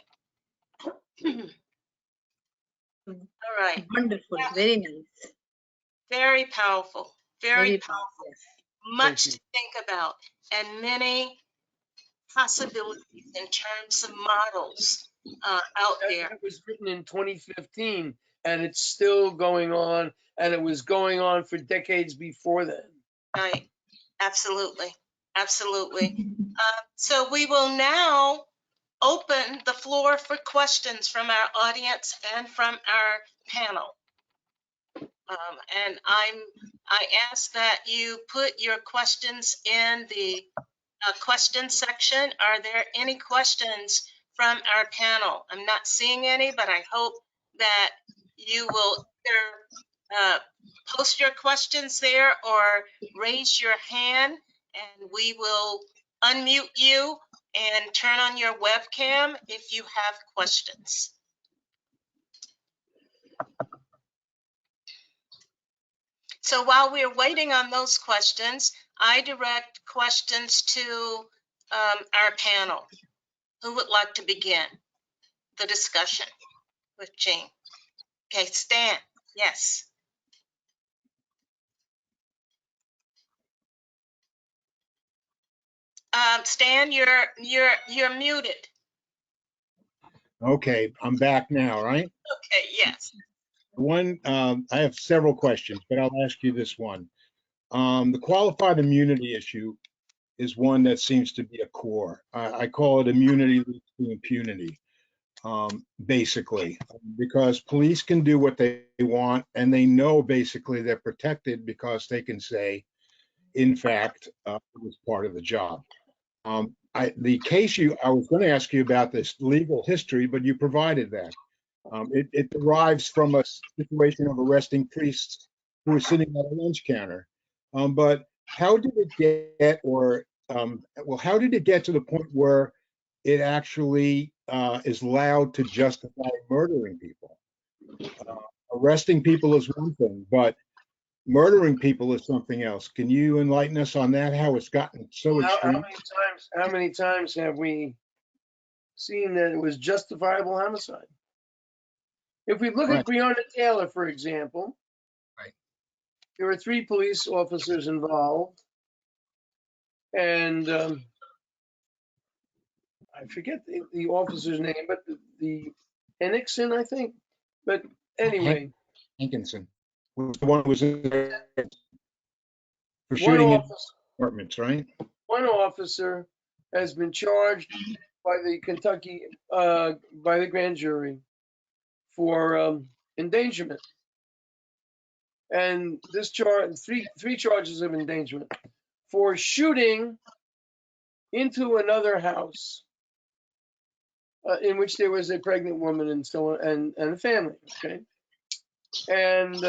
A: All right.
C: Wonderful, very nice.
A: Very powerful, very powerful.
C: Yes.
A: Much to think about, and many possibilities in terms of models out there.
B: That was written in 2015, and it's still going on, and it was going on for decades before then.
A: Right. Absolutely. Absolutely. So we will now open the floor for questions from our audience and from our panel. And I ask that you put your questions in the question section. Are there any questions from our panel? I'm not seeing any, but I hope that you will either post your questions there or raise your hand, and we will unmute you and turn on your webcam if you have questions. So while we're waiting on those questions, I direct questions to our panel. Who would like to begin the discussion with Jane? Okay, Stan, yes. Stan, you're muted.
D: Okay, I'm back now, right?
A: Okay, yes.
D: I have several questions, but I'll ask you this one. The qualified immunity issue is one that seems to be a core. I call it immunity leads to impunity, basically, because police can do what they want, and they know basically they're protected because they can say, in fact, it was part of the job. The case I was going to ask you about this legal history, but you provided that. It derives from a situation of arresting priests who were sitting at a lunch counter. But how did it get, how did it get to the point where it actually is allowed to justify murdering people? arresting people is one thing, but murdering people is something else. Can you enlighten us on that, how it's gotten so extreme?
B: How many times have we seen that it was justifiable homicide? If we look
D: Right.
B: at Breonna Taylor, for example,
D: Right.
B: there were 3 police officers involved, and I forget the officer's name, but the Henningsen, I think. But anyway,
D: Hankinson was the one who was in there for
B: one
D: shooting in
B: officer,
D: apartments, right?
B: one officer has been charged by the Kentucky, by the grand jury for endangerment. And this charge, three charges of endangerment for shooting into another house in which there was a pregnant woman and so on, and a family. Okay, and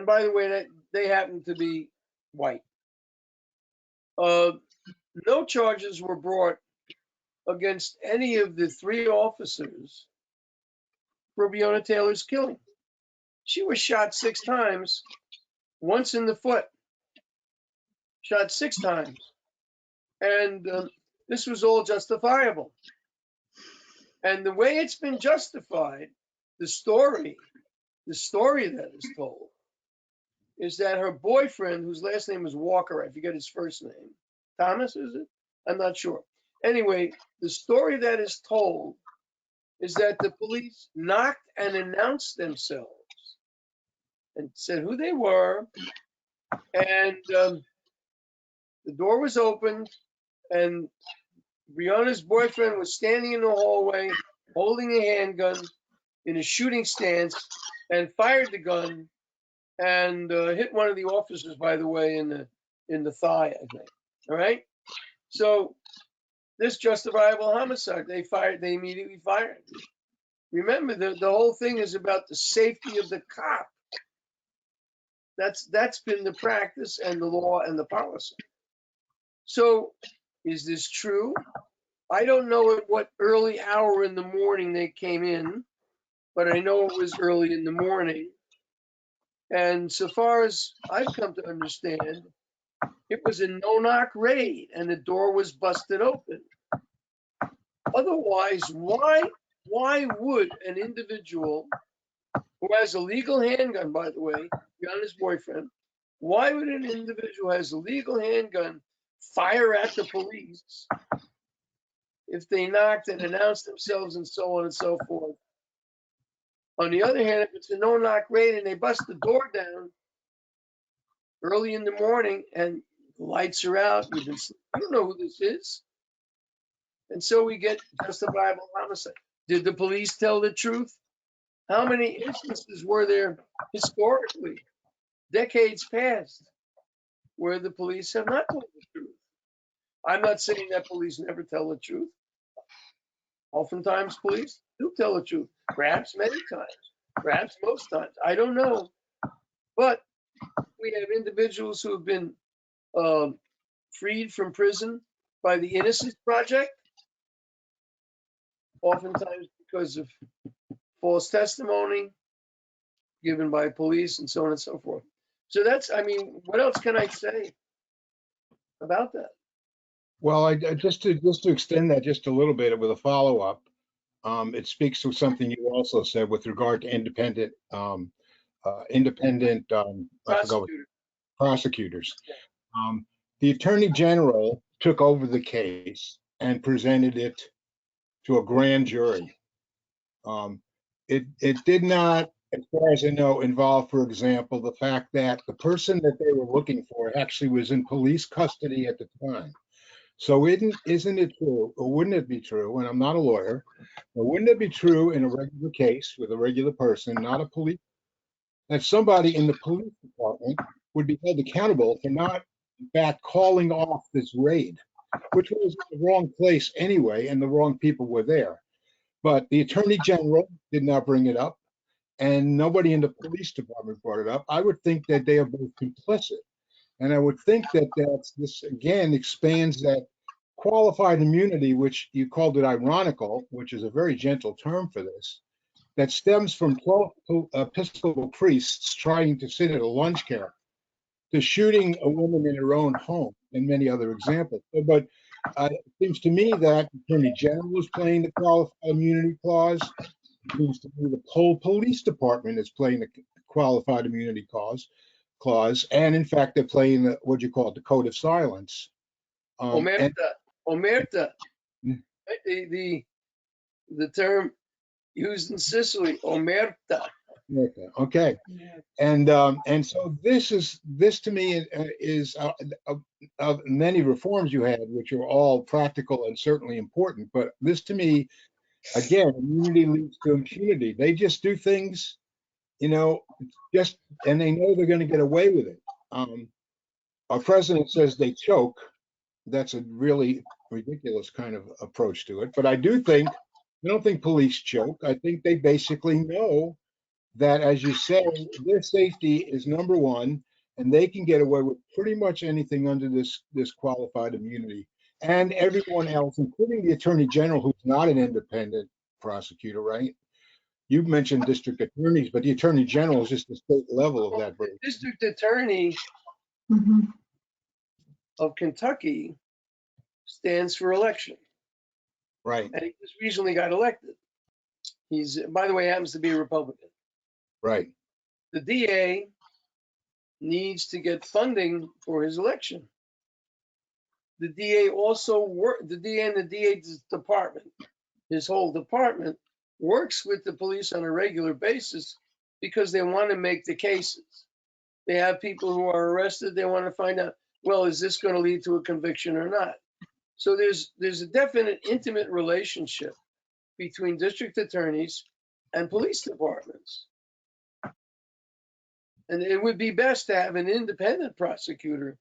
B: by the way, that they happen to be white. No charges were brought against any of the 3 officers for Breonna Taylor's killing. She was shot 6 times, once in the foot, shot 6 times. And this was all justifiable. And the way it's been justified, the story that is told, is that her boyfriend, whose last name is Walker, I forget his first name, Thomas, is it? I'm not sure. Anyway, the story that is told is that the police knocked and announced themselves and said who they were, and the door was opened, and Breonna's boyfriend was standing in the hallway holding a handgun in a shooting stance and fired the gun and hit one of the officers, by the way, in the thigh, I think. All right. So this justifiable homicide, they immediately fired. Remember, the whole thing is about the safety of the cop. That's been the practice and the law and the policy. So is this true? I don't know at what early hour in the morning they came in, but I know it was early in the morning. And so far as I've come to understand, it was a no-knock raid and the door was busted open. Otherwise, why would an individual who has a legal handgun, by the way, Breonna's boyfriend, why would an individual who has a legal handgun fire at the police if they knocked and announced themselves and so on and so forth? On the other hand, if it's a no-knock raid and they bust the door down early in the morning and the lights are out, you don't know who this is. And so we get justifiable homicide. Did the police tell the truth? How many instances were there historically, decades past, where the police have not told the truth? I'm not saying that police never tell the truth. Oftentimes police do tell the truth, perhaps many times, perhaps most times. I don't know. But we have individuals who have been freed from prison by the Innocence Project, oftentimes because of false testimony given by police and so on and so forth. So what else can I say about that?
D: Well, just to extend that just a little bit with a follow-up, it speaks to something you also said with regard to independent I forgot what, prosecutors. The Attorney General took over the case and presented it to a grand jury. It did not, as far as I know, involve, for example, the fact that the person that they were looking for actually was in police custody at the time. So isn't it true, or wouldn't it be true, and I'm not a lawyer, but wouldn't it be true in a regular case with a regular person, not a police, that somebody in the police department would be held accountable for not, in fact, calling off this raid, which was the wrong place anyway, and the wrong people were there. But the Attorney General did not bring it up, and nobody in the police department brought it up. I would think that they are both complicit. And I would think that this again expands that qualified immunity, which you called it ironical, which is a very gentle term for this, that stems from 12 Episcopal priests trying to sit at a lunch counter, to shooting a woman in her own home, and many other examples. But it seems to me that the Attorney General is playing the qualified immunity clause. It seems to me the whole police department is playing the qualified immunity clause, and in fact, they're playing the, what you call it, the code of silence. And
B: Omerta. The term used in Sicily, omerta.
D: okay, and so this to me is of many reforms you had, which are all practical and certainly important. But this to me, again, immunity leads to impunity. They just do things, just, and they know they're going to get away with it. Our president says they choke. That's a really ridiculous kind of approach to it. But I don't think police choke. I think they basically know that, as you say, their safety is number one, and they can get away with pretty much anything under this qualified immunity. And everyone else, including the Attorney General, who's not an independent prosecutor, right? You've mentioned district attorneys, but the Attorney General is just the state level of that.
B: The district attorney of Kentucky stands for election.
D: Right.
B: And he just recently got elected. He's, by the way, happens to be a Republican.
D: Right.
B: The DA needs to get funding for his election. The DA the DA and the DA's department, his whole department, works with the police on a regular basis because they want to make the cases. They have people who are arrested. They want to find out, well, is this going to lead to a conviction or not? So there's a definite intimate relationship between district attorneys and police departments. And it would be best to have an independent prosecutor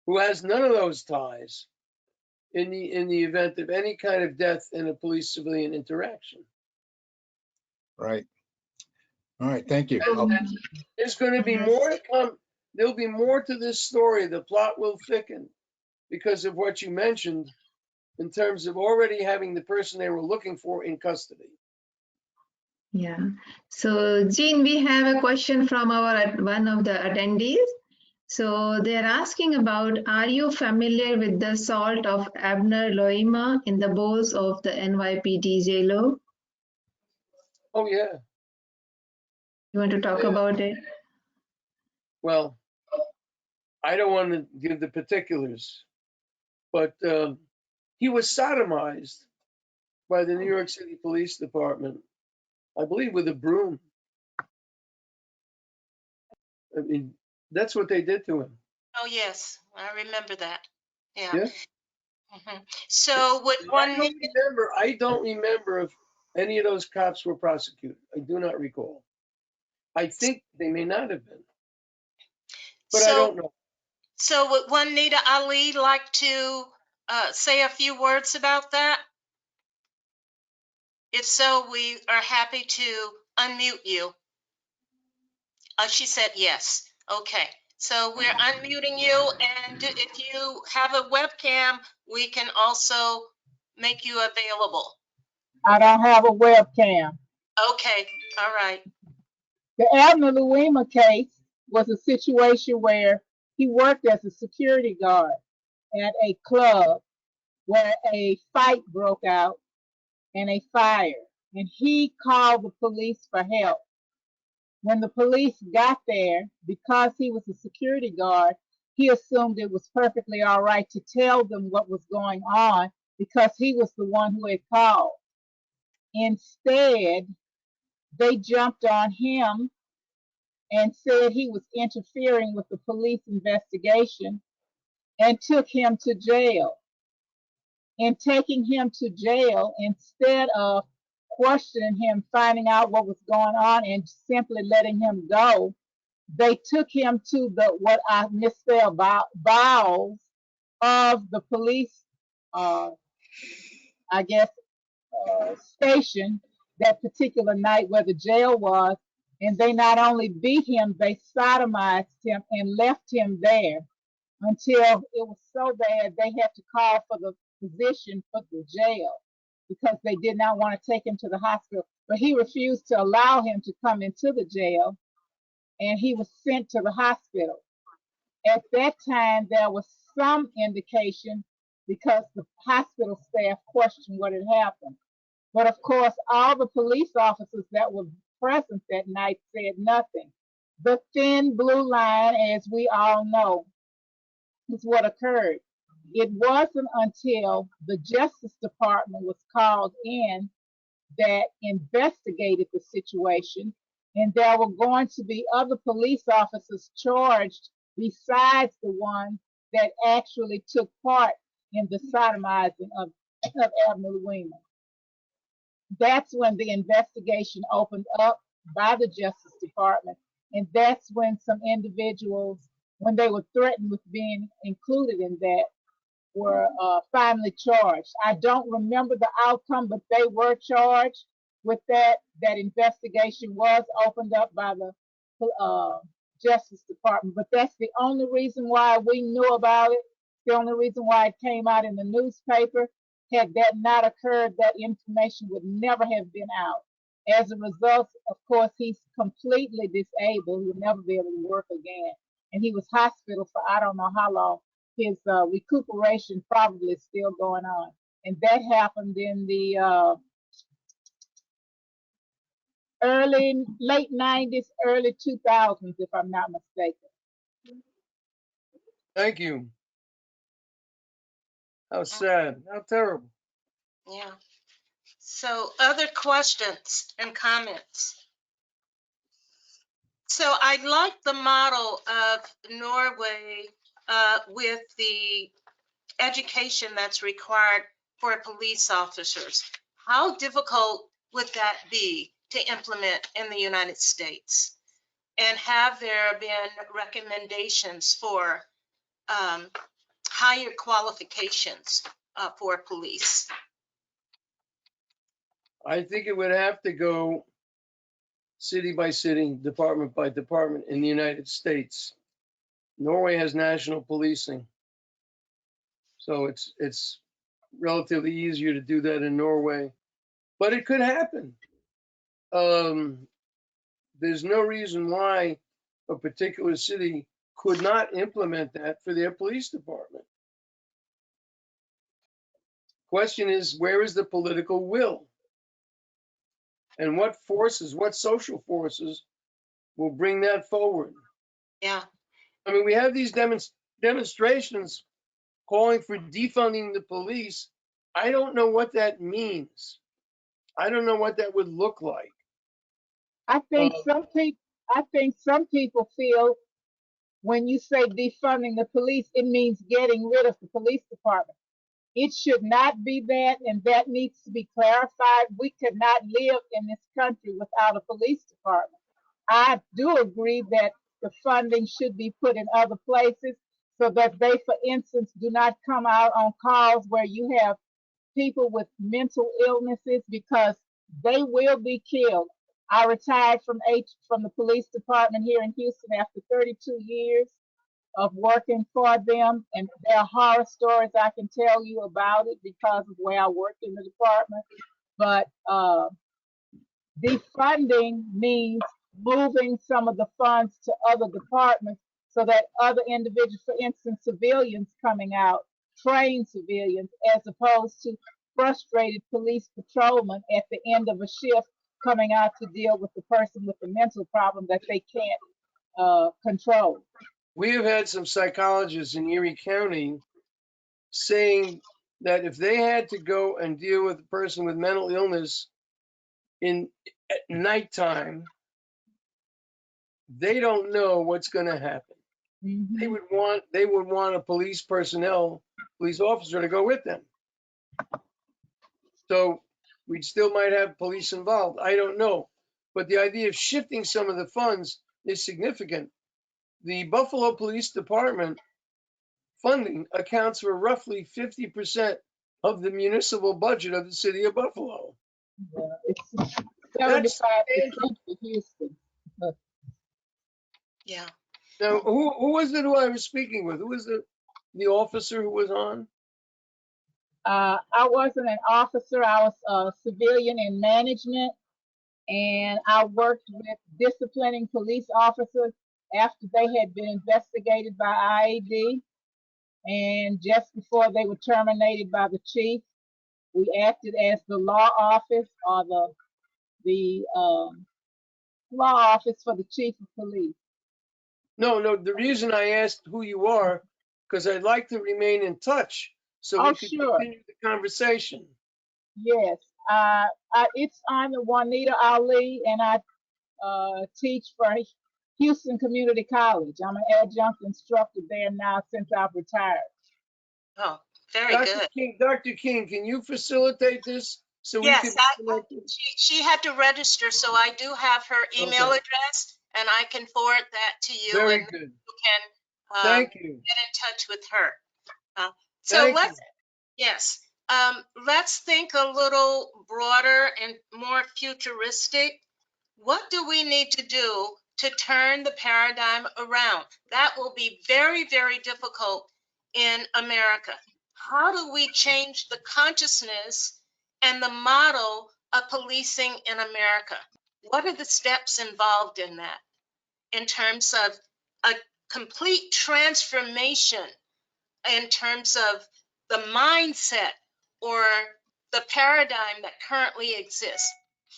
B: who has none of those ties in the event of any kind of death in a police-civilian interaction.
D: Right. All right. Thank you.
B: There's going to be more to come. There'll be more to this story. The plot will thicken because of what you mentioned in terms of already having the person they were looking for in custody.
C: Yeah. So, Jean, we have a question from one of the attendees. So they're asking about, are you familiar with the assault of Abner Loima in the bowls of the NYPD jail?
B: Oh, yeah.
C: You want to talk about it?
B: Well, I don't want to give the particulars, but he was sodomized by the New York City Police Department, I believe with a broom. I mean, that's what they did to him.
A: Oh, yes, I remember that. Yeah.
B: Yeah.
A: So would one
B: I don't remember if any of those cops were prosecuted. I do not recall. I think they may not have been, but I don't know.
A: So would Juanita Ali like to say a few words about that? If so, we are happy to unmute you. She said yes. Okay. So we're unmuting you, and if you have a webcam, we can also make you available.
E: I don't have a webcam.
A: Okay. All right.
E: The Abner Loima case was a situation where he worked as a security guard at a club where a fight broke out and a fire, and he called the police for help. When the police got there, because he was a security guard, he assumed it was perfectly all right to tell them what was going on because he was the one who had called. Instead, they jumped on him and said he was interfering with the police investigation and took him to jail. In taking him to jail, instead of questioning him, finding out what was going on, and simply letting him go, they took him to the, what I misspelled, bowels of the police, station that particular night where the jail was. And they not only beat him, they sodomized him and left him there until it was so bad they had to call for the physician for the jail because they did not want to take him to the hospital. but he refused to allow him to come into the jail, and he was sent to the hospital. At that time, there was some indication because the hospital staff questioned what had happened. But of course, all the police officers that were present that night said nothing. The thin blue line, as we all know, is what occurred. It wasn't until the Justice Department was called in that investigated the situation, and there were going to be other police officers charged besides the one that actually took part in the sodomizing of Abner Louima. That's when the investigation opened up by the Justice Department, and that's when some individuals, when they were threatened with being included in that, were finally charged. I don't remember the outcome, but they were charged with that. That investigation was opened up by the Justice Department, but that's the only reason why we knew about it. The only reason why it came out in the newspaper. Had that not occurred, that information would never have been out. As a result, of course, he's completely disabled. He will never be able to work again. And he was hospitalized for I don't know how long. His recuperation probably is still going on. And that happened in the late 90s, early 2000s, if I'm not mistaken.
B: Thank you. How sad, how terrible.
A: Yeah. So other questions and comments? So I like the model of Norway with the education that's required for police officers. How difficult would that be to implement in the United States? And have there been recommendations for higher qualifications for police?
B: I think it would have to go city by city, department by department in the United States. Norway has national policing, so it's relatively easier to do that in Norway, but it could happen. There's no reason why a particular city could not implement that for their police department. Question is, where is the political will? And what forces, what social forces will bring that forward?
A: Yeah.
B: I mean, we have these demonstrations calling for defunding the police. I don't know what that means. I don't know what that would look like.
E: I think some people feel when you say defunding the police, it means getting rid of the police department. It should not be that, and that needs to be clarified. We could not live in this country without a police department. I do agree that the funding should be put in other places so that they, for instance, do not come out on calls where you have people with mental illnesses, because they will be killed. I retired from the police department here in Houston after 32 years of working for them, and there are horror stories I can tell you about it because of where I worked in the department. But defunding means moving some of the funds to other departments so that other individuals, for instance, civilians coming out, trained civilians, as opposed to frustrated police patrolmen at the end of a shift coming out to deal with the person with the mental problem that they can't control.
B: We have had some psychologists in Erie County saying that if they had to go and deal with a person with mental illness at nighttime, they don't know what's going to happen.
E: Mm-hmm.
B: They would want a police officer to go with them. So we still might have police involved. I don't know. But the idea of shifting some of the funds is significant. The Buffalo Police Department funding accounts for roughly 50% of the municipal budget of the city of Buffalo.
E: Yeah, it's 75% for Houston.
A: Yeah.
B: Now, who was it who I was speaking with? Who was the officer who was on?
E: I wasn't an officer. I was a civilian in management, And I worked with disciplining police officers after they had been investigated by IAD. And just before they were terminated by the chief, we acted as the law office, or the law office for the chief of police.
B: No, the reason I asked who you are, because I'd like to remain in touch so
E: Oh,
B: we could
E: sure.
B: continue the conversation.
E: Yes. It's I'm Juanita Ali, and I teach for Houston Community College. I'm an adjunct instructor there now since I've retired.
A: Oh, very good.
B: Dr. King, can you facilitate this so we
A: Yes,
B: can be connected?
A: she had to register, so I do have her email
B: Okay.
A: address, and I can forward that to you,
B: Very
A: and
B: good.
A: you can
B: Thank you.
A: get in touch with her. So
B: Thank
A: let's
B: you.
A: Yes. Let's think a little broader and more futuristic. What do we need to do to turn the paradigm around? That will be very, very difficult in America. How do we change the consciousness and the model of policing in America? What are the steps involved in that in terms of a complete transformation in terms of the mindset or the paradigm that currently exists?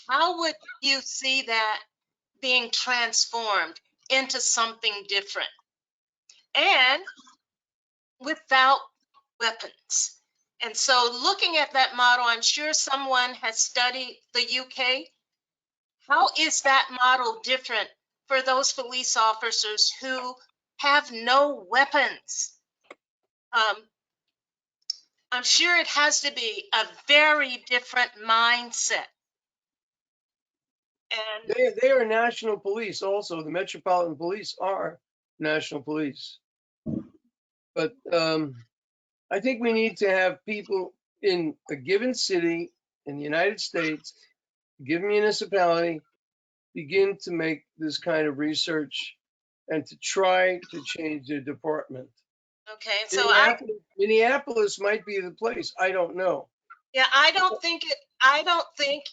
A: How would you see that being transformed into something different and without weapons? And so, looking at that model, I'm sure someone has studied the UK. How is that model different for those police officers who have no weapons? Um, I'm sure it has to be a very different mindset. And
B: They are national police also. The Metropolitan Police are national police. But I think we need to have people in a given city in the United States, given municipality, begin to make this kind of research and to try to change their department.
A: okay, so I
B: Minneapolis might be the place. I don't know.
A: yeah, I don't think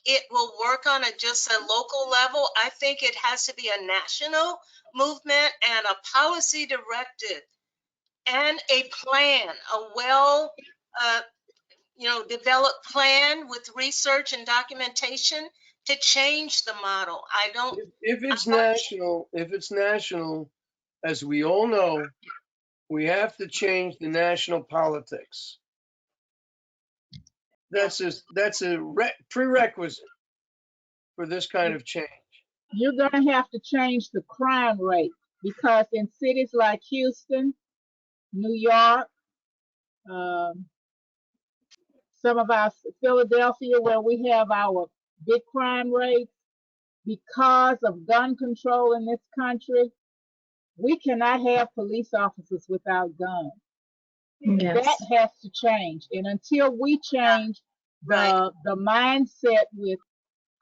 A: it will work on just a local level. I think it has to be a national movement and a policy directive and a plan, a well uh, developed plan with research and documentation to change the model.
B: If it's
A: I'm not
B: national, as we all know, we have to change the national politics. That's a prerequisite for this kind of change.
E: You're going to have to change the crime rate, because in cities like Houston, New York, some of our Philadelphia, where we have our big crime rates, because of gun control in this country, we cannot have police officers without guns.
C: Yes.
E: That has to change. And until we change
A: right.
E: the mindset with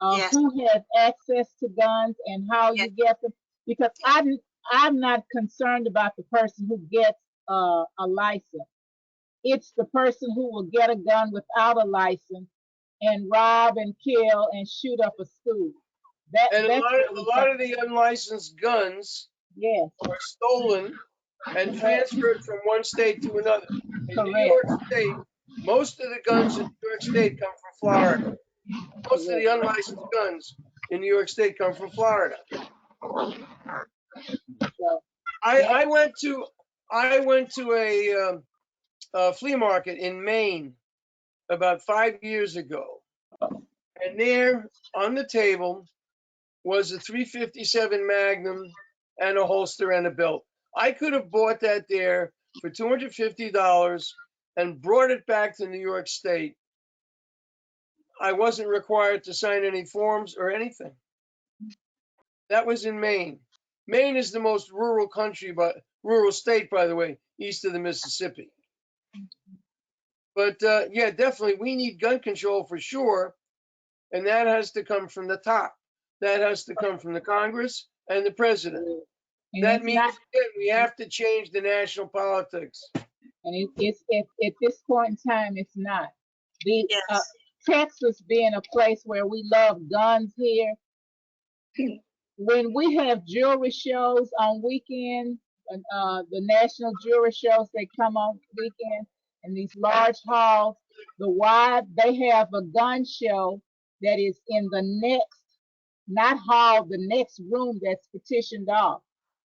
A: Yes.
E: who has access to guns and how
A: Yes.
E: you get them, because I'm not concerned about the person who gets a license. It's the person who will get a gun without a license and rob and kill and shoot up a school.
B: And
E: That's
B: a lot of the unlicensed guns
E: yes,
B: are stolen and transferred from one state to another. In New York State, most of the guns in New York State come from Florida. Most of the unlicensed guns in New York State come from Florida.
E: So,
B: I went to a flea market in Maine about 5 years ago, and there on the table was a .357 Magnum and a holster and a belt. I could have bought that there for $250 and brought it back to New York State. I wasn't required to sign any forms or anything. That was in Maine. Maine is the most rural state, by the way, east of the Mississippi. But yeah, definitely, we need gun control for sure, and that has to come from the top. That has to come from the Congress and the president.
E: and
B: That
E: it's
B: means
E: not,
B: again, we have to change the national politics.
E: and it's at this point in time, it's not. The
A: Yes.
E: Texas being a place where we love guns here, When we have jewelry shows on weekends, the national jewelry shows, they come on weekends in these large halls. They have a gun show that is in the next, not hall, the next room that's partitioned off.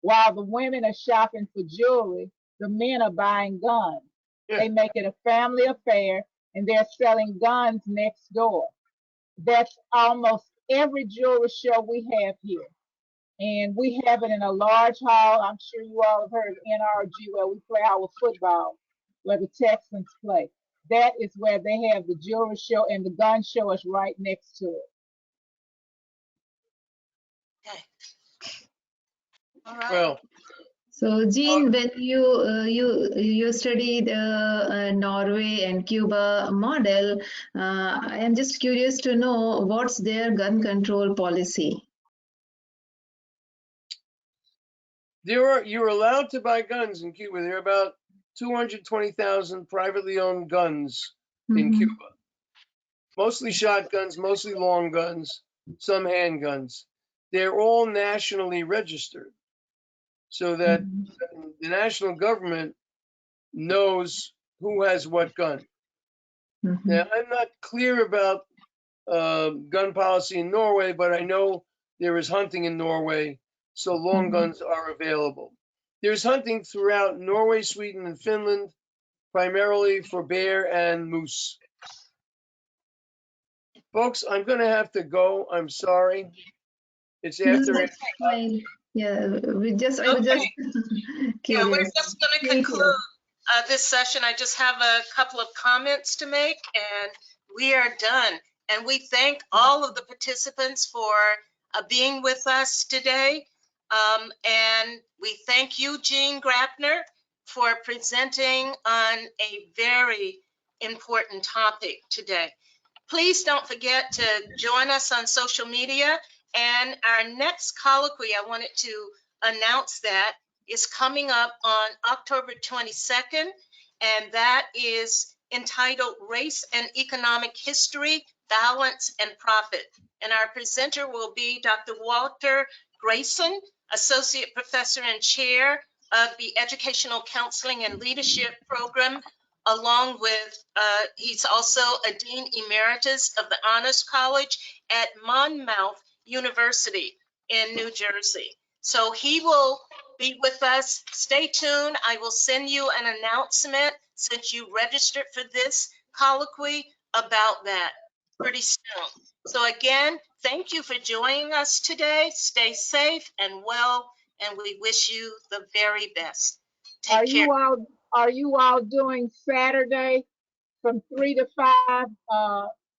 E: While the women are shopping for jewelry, the men are buying guns.
B: Yeah.
E: They make it a family affair, and they're selling guns next door. That's almost every jewelry show we have here. And we have it in a large hall. I'm sure you all have heard of NRG, where we play our football, where the Texans play. That is where they have the jewelry show, and the gun show is right next to it.
A: Okay. All right.
B: Well,
C: So, Jean, when you studied Norway and Cuba model, I am just curious to know what's their gun control policy.
B: you're allowed to buy guns in Cuba. There are about 220,000 privately owned guns in
C: Mhm.
B: Cuba. Mostly shotguns, mostly long guns, some handguns. They're all nationally registered, so that
C: Mhm.
B: the national government knows who has what gun.
C: Mhm.
B: Now, I'm not clear about gun policy in Norway, but I know there is hunting in Norway, so long
C: Mhm.
B: guns are available. There's hunting throughout Norway, Sweden, and Finland, primarily for bear and moose. Folks, I'm going to have to go. I'm sorry. It's
C: No,
B: after 8
C: that's fine. Yeah, I was
A: Okay.
C: just
A: Yeah, we're
C: curious.
A: just going to
C: Thank
A: conclude
C: you.
A: this session. I just have a couple of comments to make, and we are done. And we thank all of the participants for being with us today. And we thank you, Jean Grabiner, for presenting on a very important topic today. Please don't forget to join us on social media. And our next colloquy, I wanted to announce that, is coming up on October 22nd, and that is entitled Race and Economic History, Balance and Profit. And our presenter will be Dr. Walter Grayson, Associate Professor and Chair of the Educational Counseling and Leadership Program, along with, he's also a Dean Emeritus of the Honors College at Monmouth University in New Jersey. So he will be with us. Stay tuned. I will send you an announcement since you registered for this colloquy about that pretty soon. So again, thank you for joining us today. Stay safe and well, and we wish you the very best.
E: Are
A: Take care.
E: you all doing Saturday from 3 to 5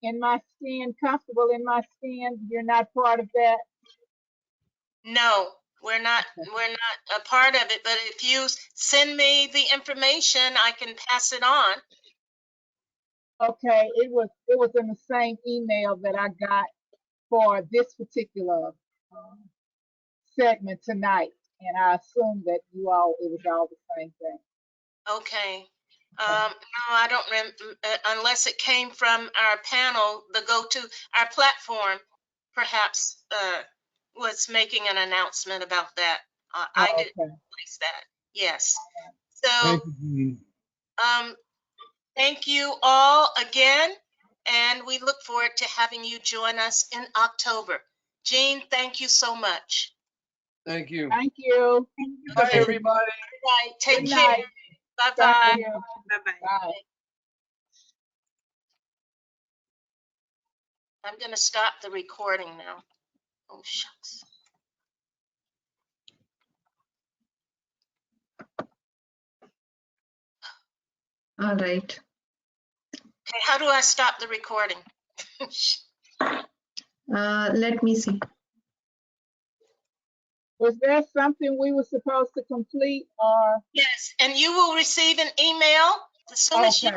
E: in my stand, comfortable in my stand? You're not part of that?
A: No, we're not a part of it, but if you send me the information, I can pass it on.
E: Okay, it was in the same email that I got for this particular segment tonight, and I assumed that it was all the same thing.
A: Okay. No, I don't unless it came from our panel, the go-to, our platform, perhaps was making an announcement about that. I
E: Oh,
A: didn't
E: okay.
A: place that. Yes.
D: Thank
A: So,
D: you, Jean.
A: thank you all again, and we look forward to having you join us in October. Jean, thank you so much.
B: Thank you.
E: Thank you.
B: Bye, everybody.
A: Right, take
E: Good
A: care.
E: night.
A: Bye-bye.
E: Thank you.
F: Bye-bye.
E: Bye.
A: I'm going to stop the recording now. Oh, shucks.
C: All right.
A: Okay, how do I stop the recording?
C: Let me see.
E: Was there something we were supposed to complete or?
A: Yes, and you will receive an email as soon as you
E: Okay.